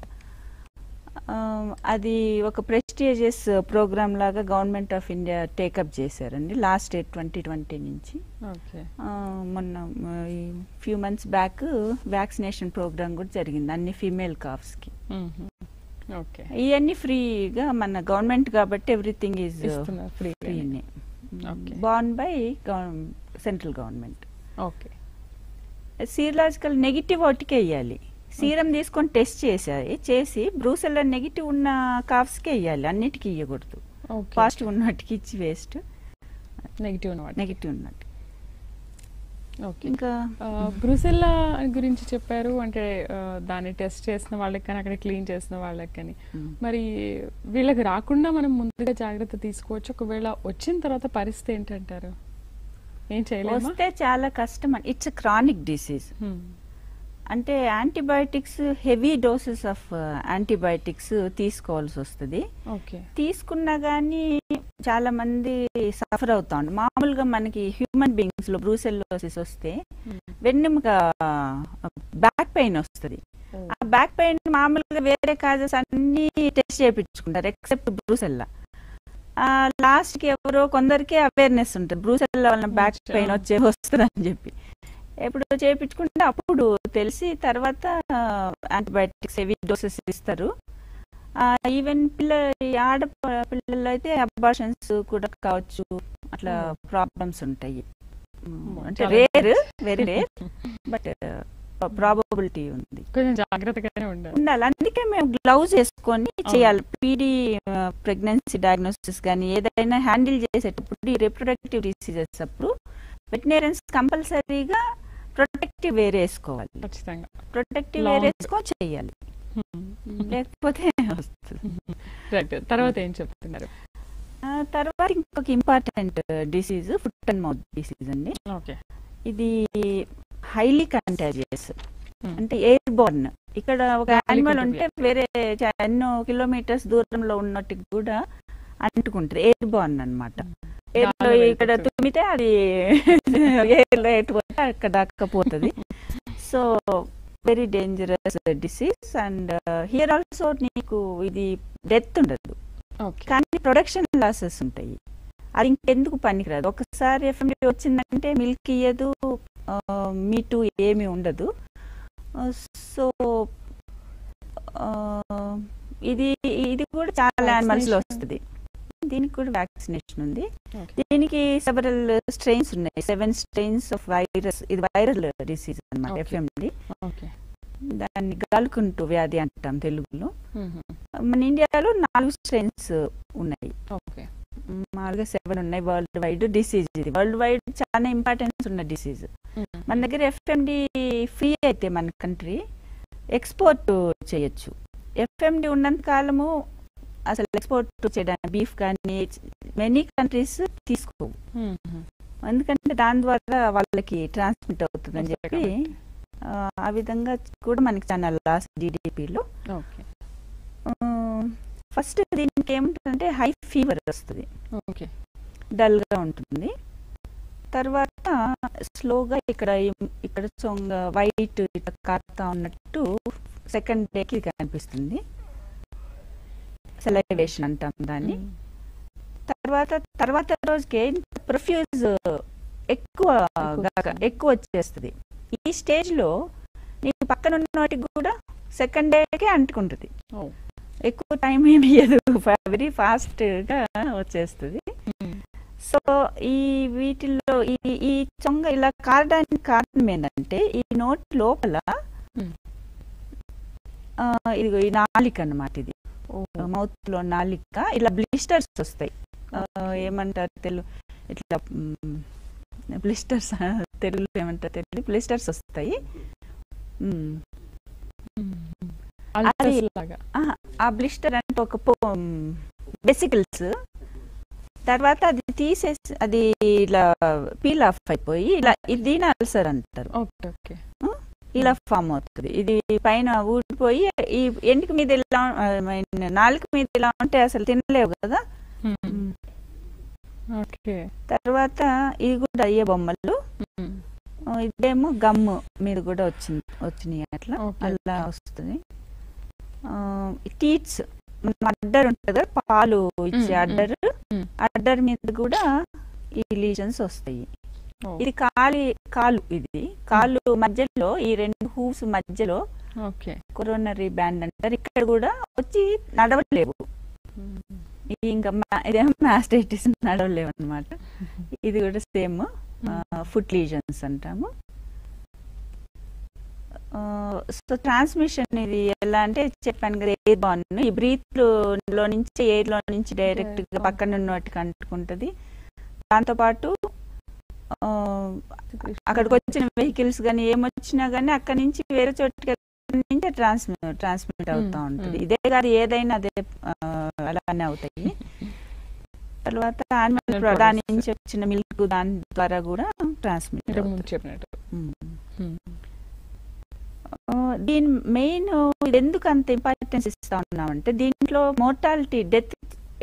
అది ఒక ప్రెస్టీజియస్ ప్రోగ్రామ్ లాగా గవర్నమెంట్ ఆఫ్ ఇండియా టేకప్ చేశారండి లాస్ట్ 2020 నుంచి. మొన్న few months back vaccination programme కూడా జరిగింది అన్ని ఫీమేల్ కాఫ్స్ కి. ఇవన్నీ ఫ్రీగా మన గవర్నమెంట్ కాబట్టి ఎవ్రీథింగ్ ఈజ్ ఫ్రీనే, borne by central government. Serological negative వాటికే వేయాలి, సీరం తీసుకొని టెస్ట్ చేసి బ్రూసెల్లా నెగిటివ్ ఉన్న కాఫ్స్కే వేయాలి, అన్నిటికీ ఇవ్వకూడదు. ఓకే. పాజిటివ్ ఉన్న వాటికి ఇచ్చి వేస్ట్, నెగిటివ్ అన్నమాట. నెగిటివ్ ఉన్నట్టు. ఓకే. ఇంకా బ్రుసెల్లా గురించి చెప్పారు, అంటే దాన్ని టెస్ట్ చేసిన వాళ్ళకి కానీ అక్కడ క్లీన్ చేసిన వాళ్ళకి కానీ, మరి వీళ్ళకి రాకుండా మనం ముందుగా జాగ్రత్త తీసుకోవచ్చు. ఒకవేళ వచ్చిన తర్వాత పరిస్థితి ఏంటంటారు? ఏం చేయలేమా? వస్తే చాలా కష్టం. It's chronic disease. అంటే antibiotics, heavy doses of antibiotics తీసుకోవాల్సి వస్తుంది. ఓకే. తీసుకున్నా కానీ చాలా మంది సఫర్ అవుతా ఉంటారు. మామూలుగా మనకి హ్యూమన్ బీయింగ్స్ లో బ్రూసెల్లోసిస్ వస్తే వెన్నెముక బ్యాక్ పెయిన్ వస్తుంది. ఆ బ్యాక్ పెయిన్ మామూలుగా వేరే కాజెస్ అన్ని టెస్ట్ చేయించుకుంటారు ఎక్సెప్ట్ బ్రూసెల్లా. లాస్ట్ కి ఎవరో కొందరికి అవేర్నెస్ ఉంటుంది బ్రూసెల్లా వలన బ్యాక్ పెయిన్ వస్తుంది అని చెప్పి. ఎప్పుడు చేయించుకుంటే అప్పుడు తెలిసి తర్వాత యాంటీబయాటిక్స్ హెవీ డోసెస్ ఇస్తారు. ఈవెన్ ఆడపిల్లలు అయితే అబార్షన్స్ కూడా కావచ్చు, అట్లా ప్రాబ్లమ్స్ ఉంటాయి. అంటే rare, very rare, but probability ఉంది. కొంచెం జాగ్రత్తగానే ఉండాలి. అందుకే మేము గ్లౌజ్ వేసుకొని చేయాలి. పీడీ ప్రెగ్నెన్సీ డయాగ్నోసిస్ కానీ ఏదైనా హ్యాండిల్ చేసేటప్పుడు ఈ రిప్రొడక్టివ్ డిసీజెస్ అప్పుడు వెటర్నరీయన్స్ కంపల్సరీగా ప్రొటెక్టివ్ వేర్ వేసుకోవాలి. ఖచ్చితంగా ప్రొటెక్టివ్ వేర్ వేసుకొని చేయాలి, లేకపోతే వస్తుంది. రైట్. తర్వాత ఏం చెప్తున్నారు? తర్వాత ఇంకొక important disease foot and mouth disease అండి. ఓకే. ఇది హైలీ కంటాజియస్, అంటే ఎయిర్ బోర్న్. ఇక్కడ ఒక యానిమల్ ఉంటే వేరే ఎన్నో కిలోమీటర్స్ దూరంలో ఉన్నట్టుకి కూడా అంటుకుంటుంది. ఎయిర్ బోర్న్ అనమాట. ఎయిర్లో ఇక్కడ తుమ్మితే అది ఎయిర్లో ఎట్టుకుంటే అక్కడ దాక్కపోతుంది. So very dangerous disease. And here also నీకు ఇది డెత్ ఉండదు, కానీ ప్రొడక్షన్ లాసెస్ ఉంటాయి. అది ఇంకెందుకు పనికిరాదు. ఒకసారి ఎఫ్ఎండి వచ్చిందంటే మిల్క్ ఇయ్యదు, మీటు ఏమీ ఉండదు. సో ఇది కూడా చాలా యానిమల్స్ లో వస్తుంది. దీనికి కూడా వ్యాక్సినేషన్ ఉంది. దీనికి సెవరల్ స్ట్రెయిన్స్ ఉన్నాయి, 7 స్ట్రెయిన్స్ ఆఫ్ వైరస్. ఇది వైరల్ డిసీజ్ అన్నమాట ఎఫ్ఎండి. దాన్ని గాలుకుంటూ వ్యాధి అంటాం తెలుగులో. మన ఇండియాలో 4 స్ట్రెయిన్స్ ఉన్నాయి, మామూలుగా 7 ఉన్నాయి. వరల్డ్ వైడ్ డిసీజ్ ఇది. వరల్డ్ వైడ్ చాలా ఇంపార్టెన్స్ ఉన్న డిసీజ్. మన దగ్గర ఎఫ్ఎండి ఫ్రీ అయితే మన కంట్రీ ఎక్స్పోర్ట్ చేయొచ్చు. ఎఫ్ఎండి ఉన్నంత కాలము అసలు ఎక్స్పోర్ట్ చేయడానికి బీఫ్ కానీ మెనీ కంట్రీస్ తీసుకోవు, ఎందుకంటే దాని ద్వారా వాళ్ళకి ట్రాన్స్మిట్ అవుతుందని చెప్పి. ఆ విధంగా కూడా మనకి చాలా లాస్ జీడిపిలో. ఫస్ట్ దీనికి ఏముంటుందంటే హై ఫీవర్ వస్తుంది, డల్గా ఉంటుంది. తర్వాత స్లోగా ఇక్కడ సొంగ వైట్ ఇట్లా కారుతా ఉన్నట్టు సెకండ్ డేకి కనిపిస్తుంది. సెలైవేషన్ అంటాం దాన్ని. తర్వాత రోజుకి ప్రొఫ్యూజ్ ఎక్కువ వచ్చేస్తుంది. ఈ స్టేజ్ లో నీకు పక్కన ఉన్న వాటికి కూడా సెకండ్ డేకే అంటుకుంటుంది. ఎక్కువ టైం ఏమి ఇయ్యదు, వెరీ ఫాస్ట్ గా వచ్చేస్తుంది. సో ఈ వీటిల్లో ఈ చొంగ ఇలా కారడానికి కారణం ఏంటంటే ఈ నోటి లోపల ఇది ఈ నాలిక అన్నమాట. ఇది మౌత్ లో నాలిక, ఇలా బ్లిస్టర్స్ వస్తాయి. ఏమంటారు తెలుగు, ఇట్లా బ్లిస్టర్స్ తెలుగులో ఏమంటారు తెలియదు, బ్లిస్టర్స్ వస్తాయి. ఆ బ్లిస్టర్ అంటే ఒక వెసికల్స్. తర్వాత అది తీసేసి అది ఇలా పీల్ ఆఫ్ అయిపోయి ఇలా దీని అల్సర్ అంటారు. ఇలా ఫామ్ అవుతుంది. ఇది పైన ఊడిపోయి ఈ ఎంటిక మీద ఇలా నాలుక మీద ఇలా ఉంటే అసలు తినలేవు కదా. తర్వాత ఇది కూడా అయ్యే బొమ్మలు. ఇదేమో గమ్ము మీద కూడా వచ్చినాయి, అట్లా అలా వస్తుంది. టీట్స్ అడ్డర్ ఉంటుంది కదా, పాలు ఇచ్చే అడ్డర్ మీద కూడా ఈ లీజన్స్ వస్తాయి. ఇది కాలు మధ్యలో, ఈ 2 హూవ్స్ మధ్యలో కొరోనరీ బ్యాండ్ అంటారు. ఇక్కడ కూడా వచ్చి నడవలేవు. ఇంకా ఇదేమో మాస్టైటిస్, నడవలేవు అనమాట. ఇది కూడా సేమ్ ఫుట్ లీజన్స్ అంటాము. సో ట్రాన్స్మిషన్ ఇది ఎలా అంటే చెప్పాను కదా, ఎయిర్ బాన్, ఈ బ్రీత్ లో నుంచి ఎయిర్ లో నుంచి డైరెక్ట్ గా పక్కన ఉన్న వాటికి అంటుకుంటది. దాంతోపాటు అక్కడికి వచ్చిన వెహికల్స్ కానీ ఏమొచ్చినా కానీ అక్కడి నుంచి వేరే చోటుకి నుంచి ట్రాన్స్మిట్ అవుతా ఉంటుంది. ఇదే కాదు, ఏదైనా అదే అలానే అవుతాయి. తర్వాత యానిమల్ దాని నుంచి వచ్చిన మిల్క్ దాని ద్వారా కూడా ట్రాన్స్మిట్ చెప్పినట్టు. దీని మెయిన్ ఎందుకు అంత ఇంపార్టెన్స్ ఇస్తా ఉన్నామంటే, దీంట్లో మోర్టాలిటీ డెత్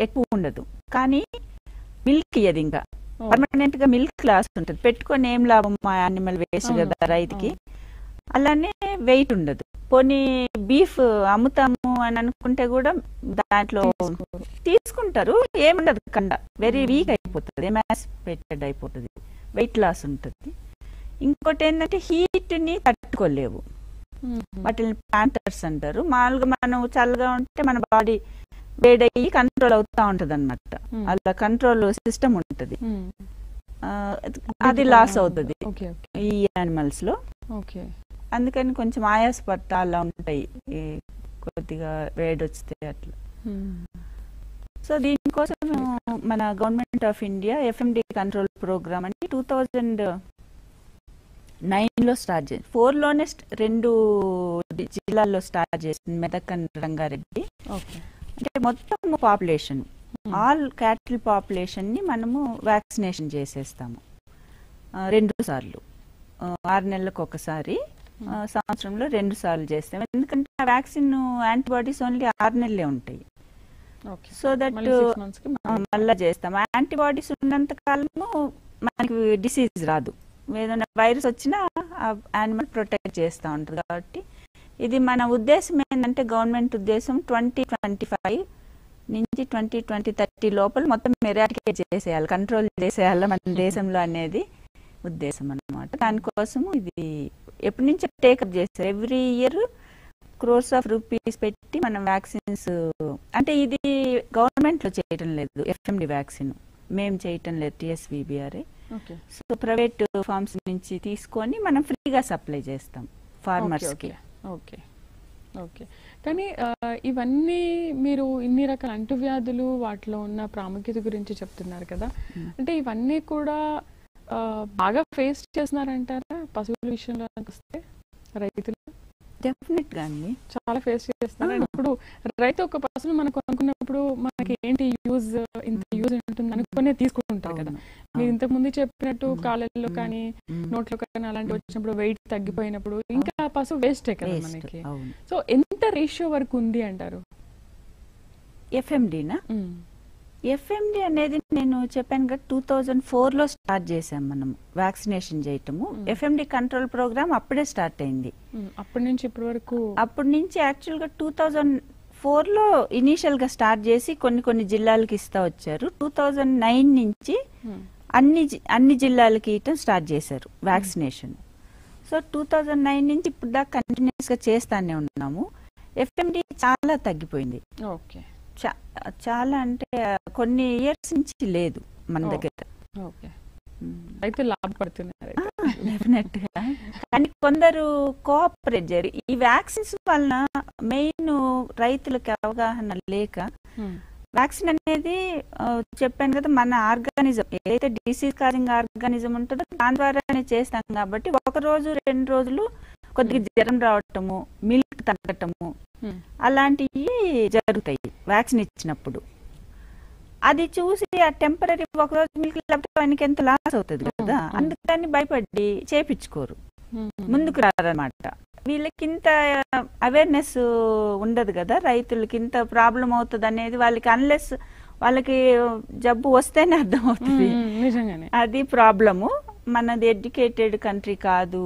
ఎక్కువ ఉండదు, కానీ మిల్క్ ఇయ్యదు. ఇంకా పర్మనెంట్ గా మిల్క్ లాస్ ఉంటుంది. పెట్టుకొని ఏం లాభం, మా యానిమల్ వేస్ట్ కదా రైతుకి. అలానే వెయిట్ ఉండదు. పోనీ బీఫ్ అమ్ముతాము అని అనుకుంటే కూడా దాంట్లో తీసుకుంటారు, ఏముండదు. కండ వెరీ వీక్ అయిపోతుంది, ఎమాసిపేటెడ్ అయిపోతుంది, వెయిట్ లాస్ ఉంటుంది. ఇంకోటి ఏంటంటే హీట్ ని తట్టుకోలేవు. వాటిని ప్యాంటర్స్ అంటారు. మామూలుగా మనం చల్లగా ఉంటే మన బాడీ వేడయ్యి కంట్రోల్ అవుతా ఉంటది అనమాట. అలా కంట్రోల్ సిస్టమ్ ఉంటది, అది లాస్ అవుతుంది ఈ యానిమల్స్ లో. అందుకని కొంచెం ఆయాసపడతా అలా ఉంటాయి, కొద్దిగా వేడి వస్తే అట్లా. సో దీనికోసం మన government of India FMD control programme అని 2009లో స్టార్ట్ చేసింది. 4లోనే 2 జిల్లాల్లో స్టార్ట్ చేసింది, మెదక్ అండ్ రంగారెడ్డి. అంటే మొత్తం పాపులేషన్, ఆల్ క్యాటిల్ పాపులేషన్ ని మనము వ్యాక్సినేషన్ చేసేస్తాము 2 సార్లు, 6 నెలలకు ఒకసారి, సంవత్సరంలో 2 సార్లు చేస్తాం. ఎందుకంటే ఆ వ్యాక్సిన్ యాంటీబాడీస్ ఓన్లీ 6 నెలలే ఉంటాయి. సో దట్ మళ్ళా చేస్తాం. యాంటీబాడీస్ ఉన్నంత కాలము మనకి డిసీజ్ రాదు. ఏదైనా వైరస్ వచ్చినా ఆ యానిమల్ ప్రొటెక్ట్ చేస్తూ ఉంటుంది. కాబట్టి ఇది మన ఉద్దేశం ఏంటంటే, గవర్నమెంట్ ఉద్దేశం 2025 నుంచి 2030 లోపల మొత్తం ఎరాడికేట్ చేసేయాలి, కంట్రోల్ చేసేయాలి మన దేశంలో అనేది ఉద్దేశం అన్నమాట. దానికోసం ఇది ఎప్పటి నుంచి టేకప్ చేస్తారు. Every year crores of rupees పెట్టి మనం వ్యాక్సిన్స్, అంటే ఇది గవర్నమెంట్ లో చేయటం లేదు, FMD వ్యాక్సిన్ మేము చేయటం లేదు, TSVBRA. సో ప్రైవేట్ ఫార్మ్స్ నుంచి తీసుకొని మనం ఫ్రీగా సప్లై చేస్తాం ఫార్మర్స్ కి. ఓకే. కానీ ఇవన్నీ మీరు ఇన్ని రకాల అంటువ్యాధులు వాటిలో ఉన్న ప్రాముఖ్యత గురించి చెప్తున్నారు కదా, అంటే ఇవన్నీ కూడా బాగా ఫేస్ చేస్తున్నారంటారా పశువుల విషయంలో వస్తే రైతులు? డెఫినెట్ గా అండి, చాలా ఫేస్ చేస్తున్నారు. ఇప్పుడు రైతు ఒక పశువును మనం కొనుక్కున్నప్పుడు మనకి ఏంటి యూజ్, ఇంత యూజ్ ఉంటుంది అనుకునే తీసుకుంటారు కదా. మీరు ఇంతకు ముందు చెప్పినట్టు కాళ్ళల్లో కానీ నోట్లో కానీ అలాంటి వచ్చినప్పుడు వెయిట్ తగ్గిపోయినప్పుడు ఇంకా పశువు వేస్టే కదా మనకి. సో ఎంత రేషియో వరకు ఉంది అంటారు FMDనా? FMD అనేది నేను చెప్పాను కదా, 2004లో స్టార్ట్ చేసాం మనం వ్యాక్సినేషన్ చేయటము. FMD కంట్రోల్ ప్రోగ్రామ్ అప్పుడే స్టార్ట్ అయింది. అప్పటి నుంచి ఇప్పటి వరకు, అప్పటి నుంచి యాక్చువల్ గా 2004లో ఇనీషియల్ గా స్టార్ట్ చేసి కొన్ని జిల్లాలకి ఇస్తా వచ్చారు. 2009 నుంచి అన్ని జిల్లాలకి ఇవ్వటం స్టార్ట్ చేశారు వ్యాక్సినేషన్. సో 2009 నుంచి ఇప్పుడు దాకా కంటిన్యూస్ గా చేస్తానే ఉన్నాము. FMD చాలా తగ్గిపోయింది. ఓకే, చాలా అంటే కొన్ని ఇయర్స్ నుంచి లేదు మన దగ్గర. అయితే లాభపడుతున్నారు డెఫినెట్ గా. కానీ కొందరు కోఆపరేట్ చేయరు. ఈ వ్యాక్సిన్స్ వలన మెయిన్ రైతులకు అవగాహన లేక, వ్యాక్సిన్ అనేది చెప్పాను కదా, మన ఆర్గానిజం ఏదైతే డిసీజ్ కాజింగ్ ఆర్గానిజం ఉంటుందో దాని ద్వారానే చేస్తాం. కాబట్టి 1 రోజు 2 రోజులు కొద్దిగా జ్వరం రావటము, మిల్క్ తగ్గటము అలాంటివి జరుగుతాయి వ్యాక్సిన్ ఇచ్చినప్పుడు. అది చూసి ఆ టెంపరీ 1 రోజు మిల్క్ లేకపోతే ఆయనకి ఎంత లాస్ అవుతుంది కదా, అందుకని భయపడి చేపించుకోరు, ముందుకు రారన్నమాట. వీళ్ళకి ఇంత అవేర్నెస్ ఉండదు కదా, రైతులకి ఇంత ప్రాబ్లం అవుతుంది అనేది వాళ్ళకి, అన్లెస్ వాళ్ళకి జబ్బు వస్తేనే అర్థం అవుతుంది. అది ప్రాబ్లము. మనది ఎడ్యుకేటెడ్ కంట్రీ కాదు.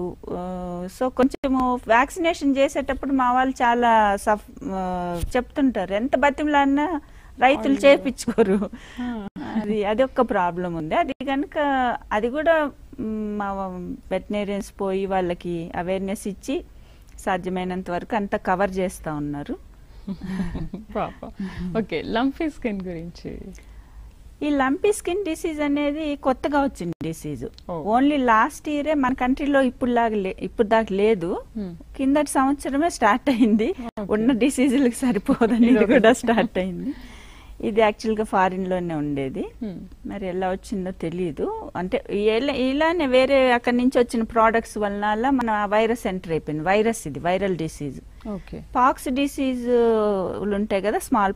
సో కొంచెము వ్యాక్సినేషన్ చేసేటప్పుడు మా వాళ్ళు చాలా చెప్తుంటారు, ఎంత బతిమలన్నా రైతులు చేపించుకోరు. అది ఒక ప్రాబ్లం ఉంది. అది కనుక అది కూడా మా వెటనరీయన్స్ పోయి వాళ్ళకి అవేర్నెస్ ఇచ్చి సాధ్యమైనంత వరకు అంతా కవర్ చేస్తూ ఉన్నారు. ఓకే, లంఫీ స్కిన్ గురించి. ఈ లంపీ స్కిన్ డిసీజ్ అనేది కొత్తగా వచ్చిన డిసీజ్. Oh. ఓన్లీ లాస్ట్ ఇయరే మన కంట్రీలో ఇప్పుడు దాకా లేదు. కిందటి సంవత్సరమే స్టార్ట్ అయింది. ఉన్న డిసీజులకు సరిపోదని ఇది కూడా స్టార్ట్ అయింది. ఇది యాక్చువల్గా ఫారిన్ లోనే ఉండేది. మరి ఎలా వచ్చిందో తెలియదు. అంటే ఇలానే వేరే అక్కడి నుంచి వచ్చిన ప్రోడక్ట్స్ వలన మన వైరస్ ఎంటర్ అయిపోయింది. వైరస్ ఇది వైరల్ డిసీజ్. పాక్స్ డిసీజ్ ఉంటాయి కదా, small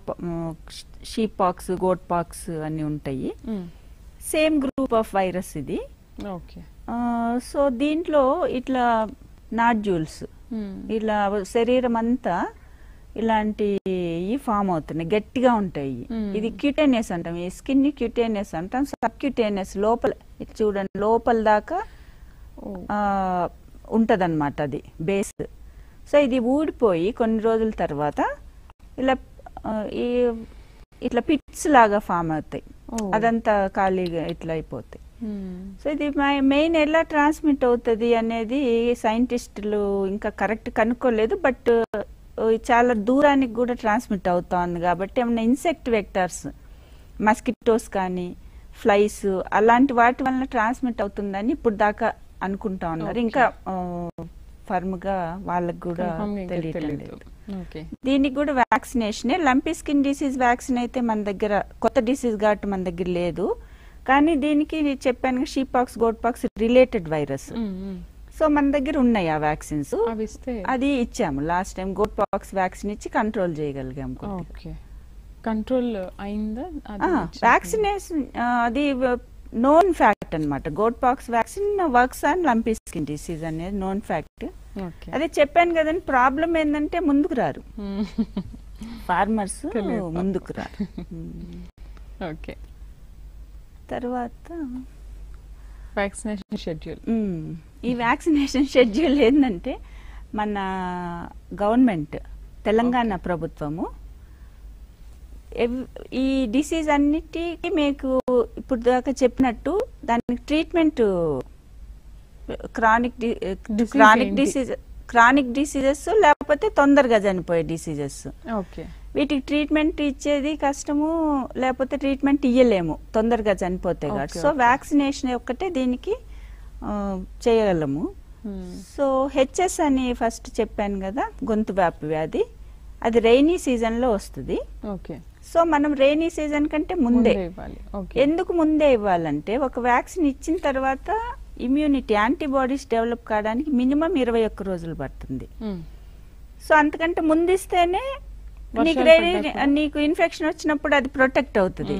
sheep pox, goat pox అన్ని ఉంటాయి. సేమ్ గ్రూప్ ఆఫ్ వైరస్ ఇది. సో దీంట్లో ఇట్లా నాడ్యూల్స్ ఇలా శరీరం అంతా ఇలాంటి ఫామ్ అవుతున్నాయి, గట్టిగా ఉంటాయి. ఇది క్యూటేనియస్ అంటాం. ఈ స్కిన్ క్యూటేనియస్ అంటాం. సబ్క్యూటేనియస్ లోపల చూడండి, లోపల దాకా ఉంటదన్నమాట అది బేస్. సో ఇది ఊడిపోయి కొన్ని రోజుల తర్వాత ఇలా ఇట్లా పిట్స్ లాగా ఫామ్ అవుతాయి. అదంతా ఖాళీగా ఇట్లా అయిపోతాయి. సో ఇది మెయిన్ ఎలా ట్రాన్స్మిట్ అవుతుంది అనేది సైంటిస్టులు ఇంకా కరెక్ట్ కనుక్కోలేదు. బట్ చాలా దూరానికి కూడా ట్రాన్స్మిట్ అవుతుంది కాబట్టి ఏమన్నా ఇన్సెక్ట్ వెక్టర్స్, మస్కిటోస్ కానీ ఫ్లైస్ అలాంటి వాటి వల్ల ట్రాన్స్మిట్ అవుతుందని ఇప్పుడు దాకా అనుకుంటా ఉన్నారు. ఇంకా ఫర్మ్ గా వాళ్ళకి కూడా తెలియట్లేదు. దీనికి కూడా vaccination. Lumpy skin disease vaccine అయితే మన దగ్గర కొత్త డిసీజ్ కాబట్టి మన దగ్గర లేదు. కానీ దీనికి చెప్పాను sheep pox, goat pox related virus. So మన దగ్గర ఉన్నాయి ఆ వ్యాక్సిన్స్. అది ఇచ్చాము last time. Goat pox vaccine ఇచ్చి కంట్రోల్ చేయగలిగాము. కంట్రోల్ అయిందా వ్యాక్సినేషన్? అది నోన్ ఫ్యాక్ట్ అన్నమాట. Goat pox vaccine works on lumpy skin disease అనేది నోన్ ఫ్యాక్ట్. అదే చెప్పాను కదండి, ప్రాబ్లం ఏంటంటే ముందుకు రారు ఫార్మర్స్, ముందుకు రారు. ఓకే, తర్వాత వ్యాక్సినేషన్ షెడ్యూల్. ఈ వ్యాక్సినేషన్ షెడ్యూల్ ఏంటంటే మన గవర్నమెంట్ తెలంగాణ ప్రభుత్వము ఈ డిసీజ్ అన్నిటికీ మీకు ఇప్పుడు దాకా చెప్పినట్టు దానికి ట్రీట్మెంట్ క్రానిక్ డిసీజెస్ లేకపోతే తొందరగా చనిపోయే డిసీజెస్. వీటికి ట్రీట్మెంట్ ఇచ్చేది కష్టము, లేకపోతే ట్రీట్మెంట్ ఇయ్యలేము తొందరగా చనిపోతే కాబట్టి. సో వ్యాక్సినేషన్ ఒక్కటే దీనికి చేయగలము. సో హెచ్ఎస్ అని ఫస్ట్ చెప్పాను కదా, గొంతు వ్యాపి వ్యాధి. అది రైనీ సీజన్ లో వస్తుంది. సో మనం రైనీ సీజన్ కంటే ముందే. ఎందుకు ముందే ఇవ్వాలంటే ఒక వ్యాక్సిన్ ఇచ్చిన తర్వాత ఇమ్యూనిటీ, యాంటీబాడీస్ డెవలప్ కావడానికి మినిమం 21 రోజులు పడుతుంది. సో అంతకంటే ముందు ఇస్తేనే నీకు ఇన్ఫెక్షన్ వచ్చినప్పుడు అది ప్రొటెక్ట్ అవుతుంది.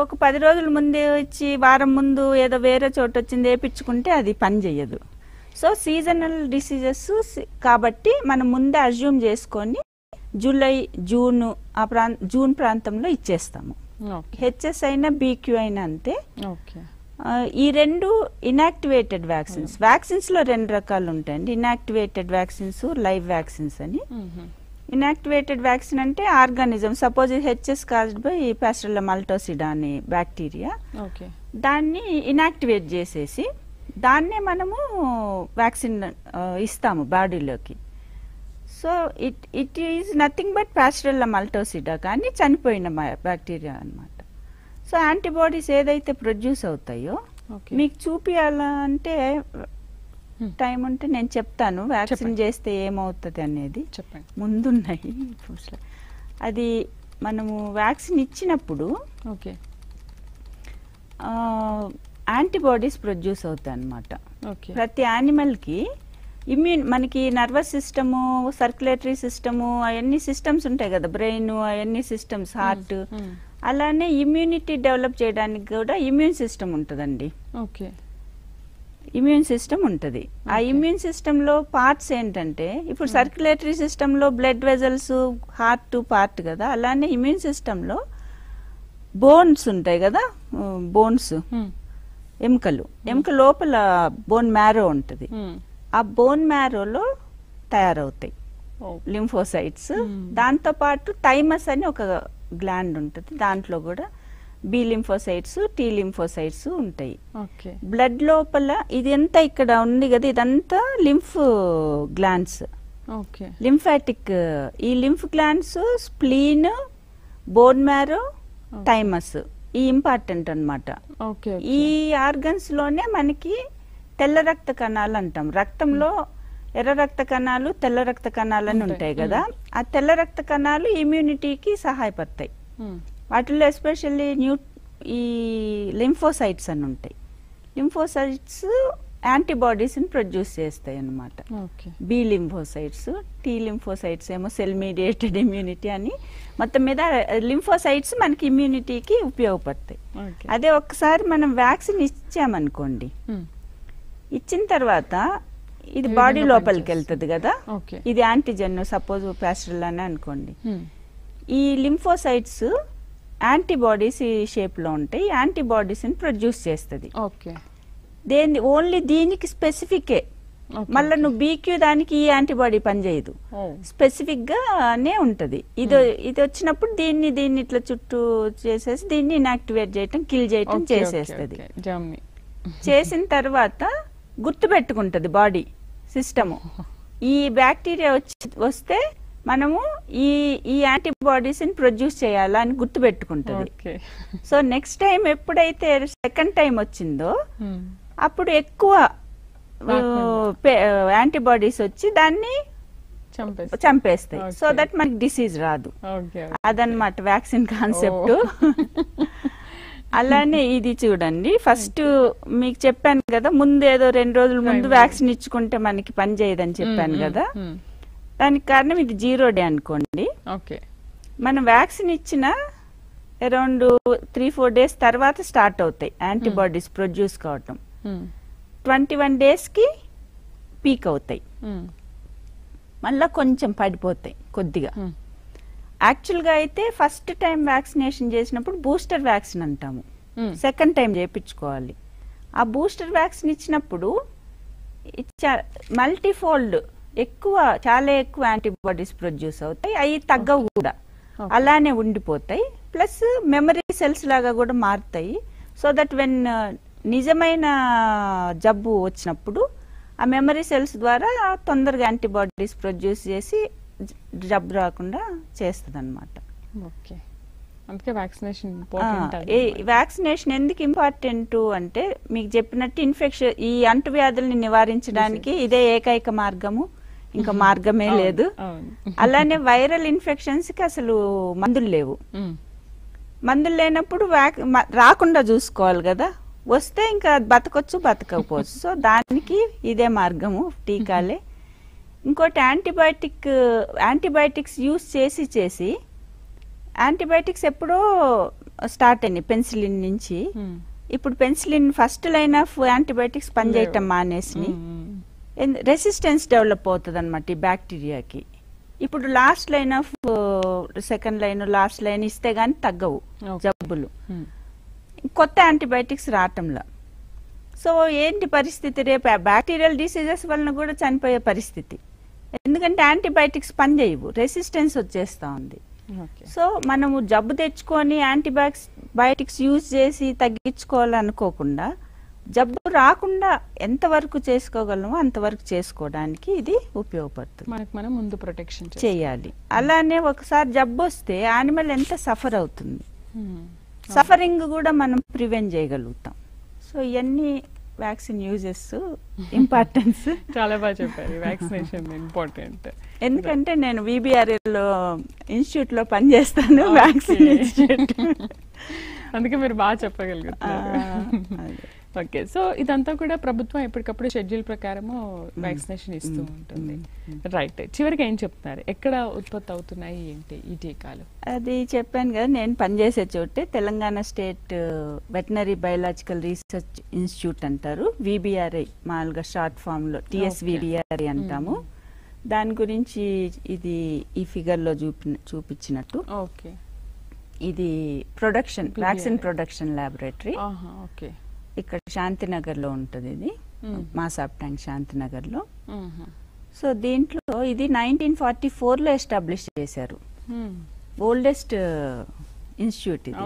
ఒక 10 రోజుల ముందే ఇచ్చి వారం ముందు ఏదో వేరే చోట వచ్చింది వేపించుకుంటే అది పని చెయ్యదు. సో సీజనల్ డిసీజెస్ కాబట్టి మనం ముందే అజ్యూమ్ చేసుకొని జూలై, జూన్ ప్రాంతంలో ఇచ్చేస్తాము. హెచ్ఎస్ అయినా బీక్యూ అయినా అంతే. ఈ రెండు ఇనాక్టివేటెడ్ వ్యాక్సిన్స్. వ్యాక్సిన్స్ లో 2 రకాలు ఉంటాయండి, ఇనాక్టివేటెడ్ వ్యాక్సిన్స్, లైవ్ వ్యాక్సిన్స్ అని. ఇనాక్టివేటెడ్ వ్యాక్సిన్ అంటే organism, suppose HS caused by Pasteurella multocida అనే బ్యాక్టీరియా, దాన్ని ఇనాక్టివేట్ చేసేసి దాన్నే మనము వ్యాక్సిన్ ఇస్తాము బాడీలోకి. So it is nothing but Pasteurella multocida, కానీ చనిపోయిన బ్యాక్టీరియా అన్నమాట. సో యాంటీబాడీస్ ఏదైతే ప్రొడ్యూస్ అవుతాయో మీకు చూపించాలంటే టైం ఉంటే నేను చెప్తాను వ్యాక్సిన్ చేస్తే ఏమవుతుంది అనేది. ముందున్నాయి. అది మనము వ్యాక్సిన్ ఇచ్చినప్పుడు యాంటీబాడీస్ ప్రొడ్యూస్ అవుతాయి అన్నమాట. ప్రతి యానిమల్ కి మనకి నర్వస్ సిస్టము, సర్క్యులేటరీ సిస్టము, అవన్నీ సిస్టమ్స్ ఉంటాయి కదా, బ్రెయిన్, అవన్నీ సిస్టమ్స్, హార్ట్. అలానే ఇమ్యూనిటీ డెవలప్ చేయడానికి కూడా ఇమ్యూన్ సిస్టమ్ ఉంటుందండి. ఇమ్యూన్ సిస్టమ్ ఉంటుంది. ఆ ఇమ్యూన్ సిస్టమ్ లో పార్ట్స్ ఏంటంటే, ఇప్పుడు సర్క్యులేటరీ సిస్టమ్ లో బ్లడ్ వెజల్స్, హార్ట్ పార్ట్ కదా, అలానే ఇమ్యూన్ సిస్టమ్ లో బోన్స్ ఉంటాయి కదా, బోన్స్, ఎముక లోపల బోన్ మ్యారో ఉంటుంది. ఆ బోన్ మ్యారోలో తయారవుతాయి లింఫోసైట్స్. దాంతో పాటు థైమస్ అని ఒక గ్లాండ్ ఉంటుంది, దాంట్లో కూడా బి లింఫోసైట్స్, టీ లింఫోసైట్స్ ఉంటాయి. బ్లడ్ లోపల ఇదంతా ఇక్కడ ఉంది కదా, ఇదంతా లింఫ్ గ్లాండ్స్, లింఫాటిక్. ఈ lymph glands spleen, bone marrow, thymus ఈ ఇంపార్టెంట్ అన్నమాట. ఓకే. ఈ ఆర్గన్స్ లోనే మనకి తెల్ల రక్త కణాలు అంటాం. రక్తంలో ఎర్ర రక్త కణాలు, తెల్ల రక్త కణాలు అని ఉంటాయి కదా. ఆ తెల్ల రక్త కణాలు ఇమ్యూనిటీకి సహాయపడతాయి. వాటిల్లో ఎస్పెషల్లీ ఈ లింఫోసైట్స్ అని ఉంటాయి. లింఫోసైట్స్ యాంటీబాడీస్ ని ప్రొడ్యూస్ చేస్తాయి అన్నమాట. బి లింఫోసైట్స్, టీ లింఫోసైట్స్ ఏమో సెల్ మీడియేటెడ్ ఇమ్యూనిటీ అని. మొత్తం మీద లింఫోసైట్స్ మనకి ఇమ్యూనిటీకి ఉపయోగపడతాయి. అదే ఒక్కసారి మనం వ్యాక్సిన్ ఇచ్చామనుకోండి, ఇచ్చిన తర్వాత ఇది బాడీ లోపలికి వెళ్తుంది కదా. ఇది యాంటీజెన్, సపోజ్ ప్యాస్ట్రల్ అని అనుకోండి. ఈ లింఫోసైట్స్ యాంటీబాడీస్ ఈ షేప్ లో ఉంటాయి. యాంటీబాడీస్ ని ప్రొడ్యూస్ చేస్తుంది. ఓన్లీ దీనికి స్పెసిఫికే. మళ్ళీ నువ్వు బీక్యూ దానికి ఈ యాంటీబాడీ పనిచేయదు, స్పెసిఫిక్ గానే ఉంటది. ఇది వచ్చినప్పుడు దీన్ని ఇట్లా చుట్టూ చేసేసి దీన్ని ఇన్యాక్టివేట్ చేయటం, కిల్ చేయటం చేసేస్తుంది. చేసిన తర్వాత గుర్తు పెట్టుకుంటది బాడీ సిస్టమ్. ఈ బ్యాక్టీరియా వస్తే మనము ఈ యాంటీబాడీస్ ని ప్రొడ్యూస్ చేయాలా అని గుర్తు పెట్టుకుంటది. సో నెక్స్ట్ టైం ఎప్పుడైతే సెకండ్ టైం వచ్చిందో అప్పుడు ఎక్కువ యాంటీబాడీస్ వచ్చి దాన్ని చంపేస్తాయి. సో దట్ మనకి డిసీజ్ రాదు. అదనమాట వ్యాక్సిన్ కాన్సెప్ట్. అలానే ఇది చూడండి, ఫస్ట్ మీకు చెప్పాను కదా, ముందు ఏదో 2 రోజుల ముందు వ్యాక్సిన్ ఇచ్చుకుంటే మనకి పని చేయదని చెప్పాను కదా. దానికి కారణం ఇది 0 డే అనుకోండి. మనం వ్యాక్సిన్ ఇచ్చిన అరౌండ్ 3-4 డేస్ తర్వాత స్టార్ట్ అవుతాయి యాంటీబాడీస్ ప్రొడ్యూస్ కావటం. 21 డేస్ కి పీక్ అవుతాయి, మళ్ళా కొంచెం పడిపోతాయి కొద్దిగా. యాక్చువల్గా అయితే ఫస్ట్ టైం వ్యాక్సినేషన్ చేసినప్పుడు బూస్టర్ వ్యాక్సిన్ అంటాము, సెకండ్ టైం చేయించుకోవాలి. ఆ బూస్టర్ వ్యాక్సిన్ ఇచ్చినప్పుడు మల్టీఫోల్డ్ చాలా ఎక్కువ యాంటీబాడీస్ ప్రొడ్యూస్ అవుతాయి. అవి తగ్గవు కూడా, అలానే ఉండిపోతాయి. ప్లస్ మెమరీ సెల్స్ లాగా కూడా మారుతాయి. సో దట్ వెన్ నిజమైన జబ్బు వచ్చినప్పుడు ఆ మెమరీ సెల్స్ ద్వారా తొందరగా యాంటీబాడీస్ ప్రొడ్యూస్ చేసి జబ్బు రాకుండా చేస్తుంది అనమాట. వ్యాక్సినేషన్ ఎందుకు ఇంపార్టెంట్ అంటే, మీకు చెప్పినట్టు ఇన్ఫెక్షన్, ఈ అంటువ్యాధుల్ని నివారించడానికి ఇదే ఏకైక మార్గము, ఇంకా మార్గమే లేదు. అలానే వైరల్ ఇన్ఫెక్షన్స్ కి అసలు మందులు లేవు. మందులు లేనప్పుడు రాకుండా చూసుకోవాలి కదా. వస్తే ఇంకా బతకొచ్చు, బతకపోవచ్చు. సో దానికి ఇదే మార్గము, టీకాలే. ఇంకోటి యాంటీబయాటిక్స్ యూస్ చేసి యాంటీబయాటిక్స్ ఎప్పుడో స్టార్ట్ అయినాయి పెన్సిలిన్ నుంచి. ఇప్పుడు penicillin first line of antibiotics పనిచేయటం మానేసి రెసిస్టెన్స్ డెవలప్ అవుతుంది అనమాట ఈ బ్యాక్టీరియాకి. ఇప్పుడు last line of second line, last line ఇస్తే గానీ తగ్గవు జబ్బులు, కొత్త యాంటీబయాటిక్స్ రావటంలో. సో ఏంటి పరిస్థితి, రేపు బ్యాక్టీరియల్ డిసీజెస్ వలన కూడా చనిపోయే పరిస్థితి. ఎందుకంటే యాంటీబయాటిక్స్ పనిచేయవు, రెసిస్టెన్స్ వచ్చేస్తా ఉంది. సో మనము జబ్బు తెచ్చుకొని యాంటీబయాటిక్స్ యూజ్ చేసి తగ్గించుకోవాలనుకోకుండా, జబ్బు రాకుండా ఎంతవరకు చేసుకోగలమో అంతవరకు చేసుకోవడానికి ఇది ఉపయోగపడుతుంది. మనం ముందు ప్రొటెక్షన్ చేయాలి. అలానే ఒకసారి జబ్బు వస్తే యానిమల్ ఎంత సఫర్ అవుతుంది, సఫరింగ్ కూడా మనం ప్రివెంట్ చేయగలుగుతాం. సో ఇవన్నీ వ్యాక్సిన్ యూజెస్, ఇంపార్టెన్స్. చాలా బాగా చెప్పారు, వ్యాక్సినేషన్ ఇంపార్టెంట్. ఎందుకంటే నేను VBRL ఇన్స్టిట్యూట్ లో పనిచేస్తాను, వ్యాక్సిన్ ఇన్స్టిట్యూట్. అందుకే మీరు బాగా చెప్పగలుగుతారు. ఓకే. సో ఇదంతా కూడా ప్రభుత్వం ఎప్పటికప్పుడు షెడ్యూల్ ప్రకారము వ్యాక్సినేషన్ ఇస్తూ ఉంటుంది. రైట్. చివరికి ఏం చెప్తున్నారు, ఎక్కడ ఉత్పత్తి అవుతున్నాయి ఏంటి ఈ టీకాలు? అది చెప్పాను కదా, నేను పనిచేసే చోటే Telangana state veterinary biological research institute అంటారు, VBRI మామూలుగా షార్ట్ ఫామ్ లో TSVBRI అంటాము. దాని గురించి ఇది ఈ ఫిగర్ లో చూపించినట్టు. ఓకే. ఇది production, vaccine production laboratory. Okay. ఇక్కడ శాంతినగర్ లో ఉంటుంది, ఇది మాసాబ్ ట్యాంక్ శాంతినగర్ లో. సో దీంట్లో ఇది 1944 లో ఎస్టాబ్లిష్ చేశారు, ఓల్డెస్ట్ ఇన్స్టిట్యూట్ ఇది.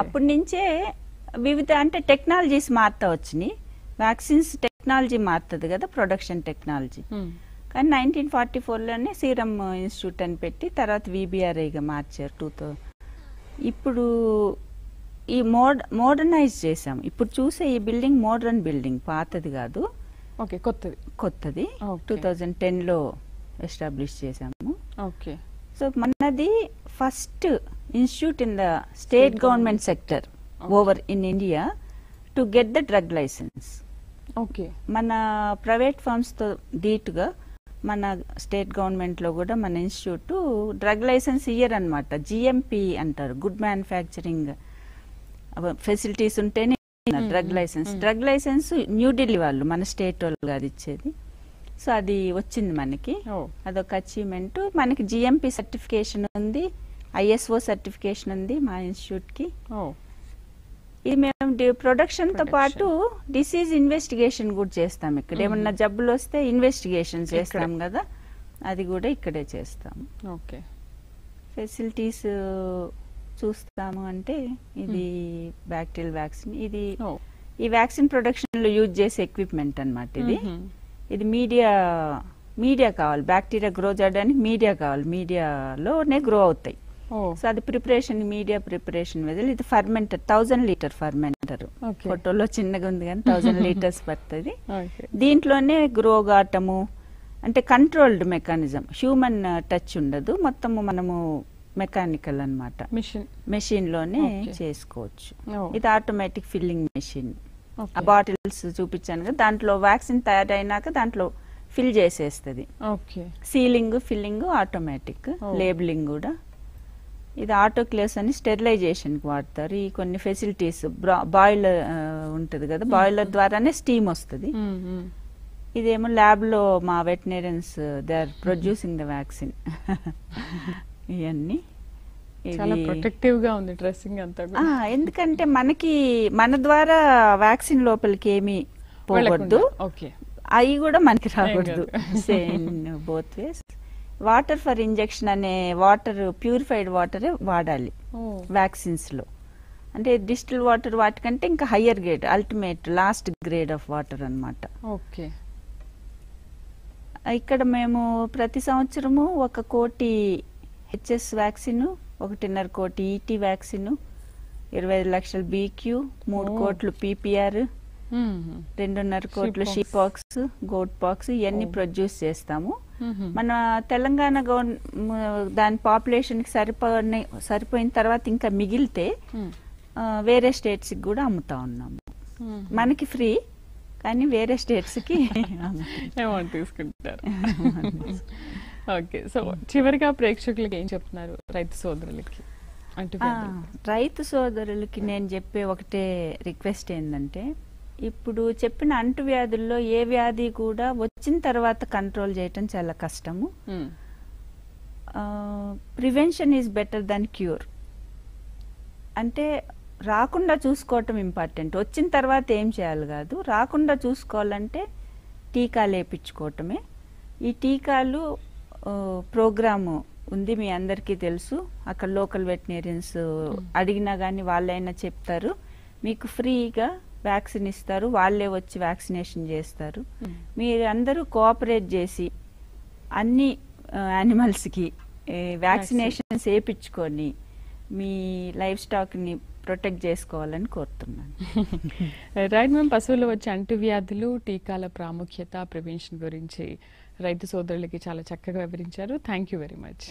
అప్పటి నుంచే వివిధ అంటే టెక్నాలజీస్ మారుతా వచ్చినాయి. వ్యాక్సిన్స్ టెక్నాలజీ మారుతుంది కదా, ప్రొడక్షన్ టెక్నాలజీ. కానీ 1944 లోనే సీరం ఇన్స్టిట్యూట్ అని పెట్టి తర్వాత VBRIగా మార్చారు. ఇప్పుడు ఈ మోడర్నైజ్ చేసాం. ఇప్పుడు చూసే ఈ బిల్డింగ్ మోడర్న్ బిల్డింగ్, పాతది కాదు, ఓకే, కొత్తది. Okay. 2010లో ఎస్టాబ్లిష్ చేసాము. ఓకే. సో మనది first institute in the state government sector over in India to get the drug licence. Okay. మన ప్రైవేట్ ఫర్మ్స్తో ధీటుగా మన స్టేట్ గవర్నమెంట్లో కూడా మన ఇన్స్టిట్యూట్ డ్రగ్ లైసెన్స్ ఇయర్ అనమాట. జిఎంపి అంటారు, గుడ్ మ్యానుఫ్యాక్చరింగ్ ఫెసిలిటీస్ ఉంటేనే drug licence. Drug licence New Delhi వాళ్ళు, మన స్టేట్ వాళ్ళు కాదు ఇచ్చేది. సో అది వచ్చింది మనకి, అదొక అచీవ్మెంట్. మనకి జిఎంపి సర్టిఫికేషన్ ఉంది, ఐఎస్ఓ సర్టిఫికేషన్ ఉంది మా ఇన్స్టిట్యూట్కి. ఇది మేము ప్రొడక్షన్ తో పాటు డిసీజ్ ఇన్వెస్టిగేషన్ కూడా చేస్తాం. ఇక్కడ ఏమన్నా జబ్బులు వస్తే ఇన్వెస్టిగేషన్ చేస్తాం కదా, అది కూడా ఇక్కడే చేస్తాం. ఓకే. ఫెసిలిటీస్ చూస్తాము అంటే ఇది బ్యాక్టీరియల్ వ్యాక్సిన్, ఇది ఈ వ్యాక్సిన్ ప్రొడక్షన్ లో యూజ్ చేసే ఎక్విప్మెంట్ అన్నమాట. ఇది మీడియా కావాలి, బ్యాక్టీరియా గ్రో చేయడానికి మీడియా కావాలి, మీడియాలోనే గ్రో అవుతాయి. సో అది ప్రిపరేషన్, మీడియా ప్రిపరేషన్ వెదల్. ఇది ఫర్మెంటర్, 1000 లీటర్ ఫర్మెంటర్. ఫోటోలో చిన్నగా ఉంది కానీ 1000 లీటర్స్ పడుతుంది. దీంట్లోనే గ్రో కావటము అంటే కంట్రోల్డ్ మెకానిజం, హ్యూమన్ టచ్ ఉండదు, మొత్తము మనము మెకానికల్ అన్నమాట, మెషిన్ లోనే చేసుకోవచ్చు. ఇది ఆటోమేటిక్ ఫిల్లింగ్ మెషిన్. ఆ బాటిల్స్ చూపించాను కదా, దాంట్లో వ్యాక్సిన్ తయారైనాక దాంట్లో ఫిల్ చేసేస్తుంది. సీలింగ్, ఫిల్లింగ్ ఆటోమేటిక్, లేబులింగ్ కూడా. ఇది ఆటోక్లేవ్స్ అని స్టెరిలైజేషన్ కి వాడతారు. ఈ కొన్ని ఫెసిలిటీస్, బాయిలర్ ఉంటది కదా, బాయిలర్ ద్వారానే స్టీమ్ వస్తుంది. ఇదేమో ల్యాబ్ లో మా veterinarians they are producing the vaccine. ఇవన్నీ చాలా ప్రొటెక్టివ్ గా ఉంది డ్రెస్సింగ్ అంతా. ఎందుకంటే మనకి మన ద్వారా వ్యాక్సిన్ లోపలికి ఏమి పోకూడదు, అవి కూడా మనకి రాకూడదు. Same both ways. Water for injection అనే వాటర్, ప్యూరిఫైడ్ వాటరే వాడాలి వ్యాక్సిన్స్ లో. అంటే డిస్టిల్ వాటర్ వాటికంటే ఇంకా higher grade, ultimate last grade of water అన్నమాట. ఓకే. ఇక్కడ మేము ప్రతి సంవత్సరము 1 కోటి హెచ్ఎస్ వ్యాక్సిన్, 1.5 కోటి ఈటీ వ్యాక్సిన్, 25 లక్షల బీక్యూ, 3 కోట్లు పీపీఆర్, 2.5 కోట్లు షీపాక్స్, గోట్ పాక్స్, ఇవన్నీ ప్రొడ్యూస్ చేస్తాము. మన తెలంగాణ దాని పాపులేషన్ కి సరిపోయిన తర్వాత ఇంకా మిగిలితే వేరే స్టేట్స్ కి కూడా అమ్ముతా ఉన్నాము. మనకి ఫ్రీ, కానీ వేరే స్టేట్స్ కి అమౌంట్ తీసుకుంటారు. ఓకే. సో చివరిగా ప్రేక్షకులకి ఏం చెప్తున్నారు రైతు సోదరులకి? రైతు సోదరులకి నేను చెప్పే ఒకటే రిక్వెస్ట్ ఏంటంటే, ఇప్పుడు చెప్పిన అంటువ్యాధుల్లో ఏ వ్యాధి కూడా వచ్చిన తర్వాత కంట్రోల్ చేయటం చాలా కష్టము. Prevention is better than cure. అంటే రాకుండా చూసుకోవటం ఇంపార్టెంట్, వచ్చిన తర్వాత ఏం చేయాలి కాదు. రాకుండా చూసుకోవాలంటే టీకాలు వేయించుకోవటమే. ఈ టీకాలు ప్రోగ్రాము ఉంది, మీ అందరికీ తెలుసు. అక్కడ లోకల్ వెటనరియన్స్ అడిగినా కానీ వాళ్ళైనా చెప్తారు, మీకు ఫ్రీగా వ్యాక్సిన్ ఇస్తారు, వాళ్ళే వచ్చి వ్యాక్సినేషన్ చేస్తారు. మీరు అందరూ కోఆపరేట్ చేసి అన్ని యానిమల్స్కి వ్యాక్సినేషన్స్ వేయించుకొని మీ లైఫ్ స్టాక్ని ప్రొటెక్ట్ చేసుకోవాలని కోరుతున్నాను. రైట్ మ్యామ్, పశువుల్లో వచ్చే అంటువ్యాధులు, టీకాల ప్రాముఖ్యత, ప్రివెన్షన్ గురించి రైతు సోదరులకి చాలా చక్కగా వివరించారు. Thank you very much.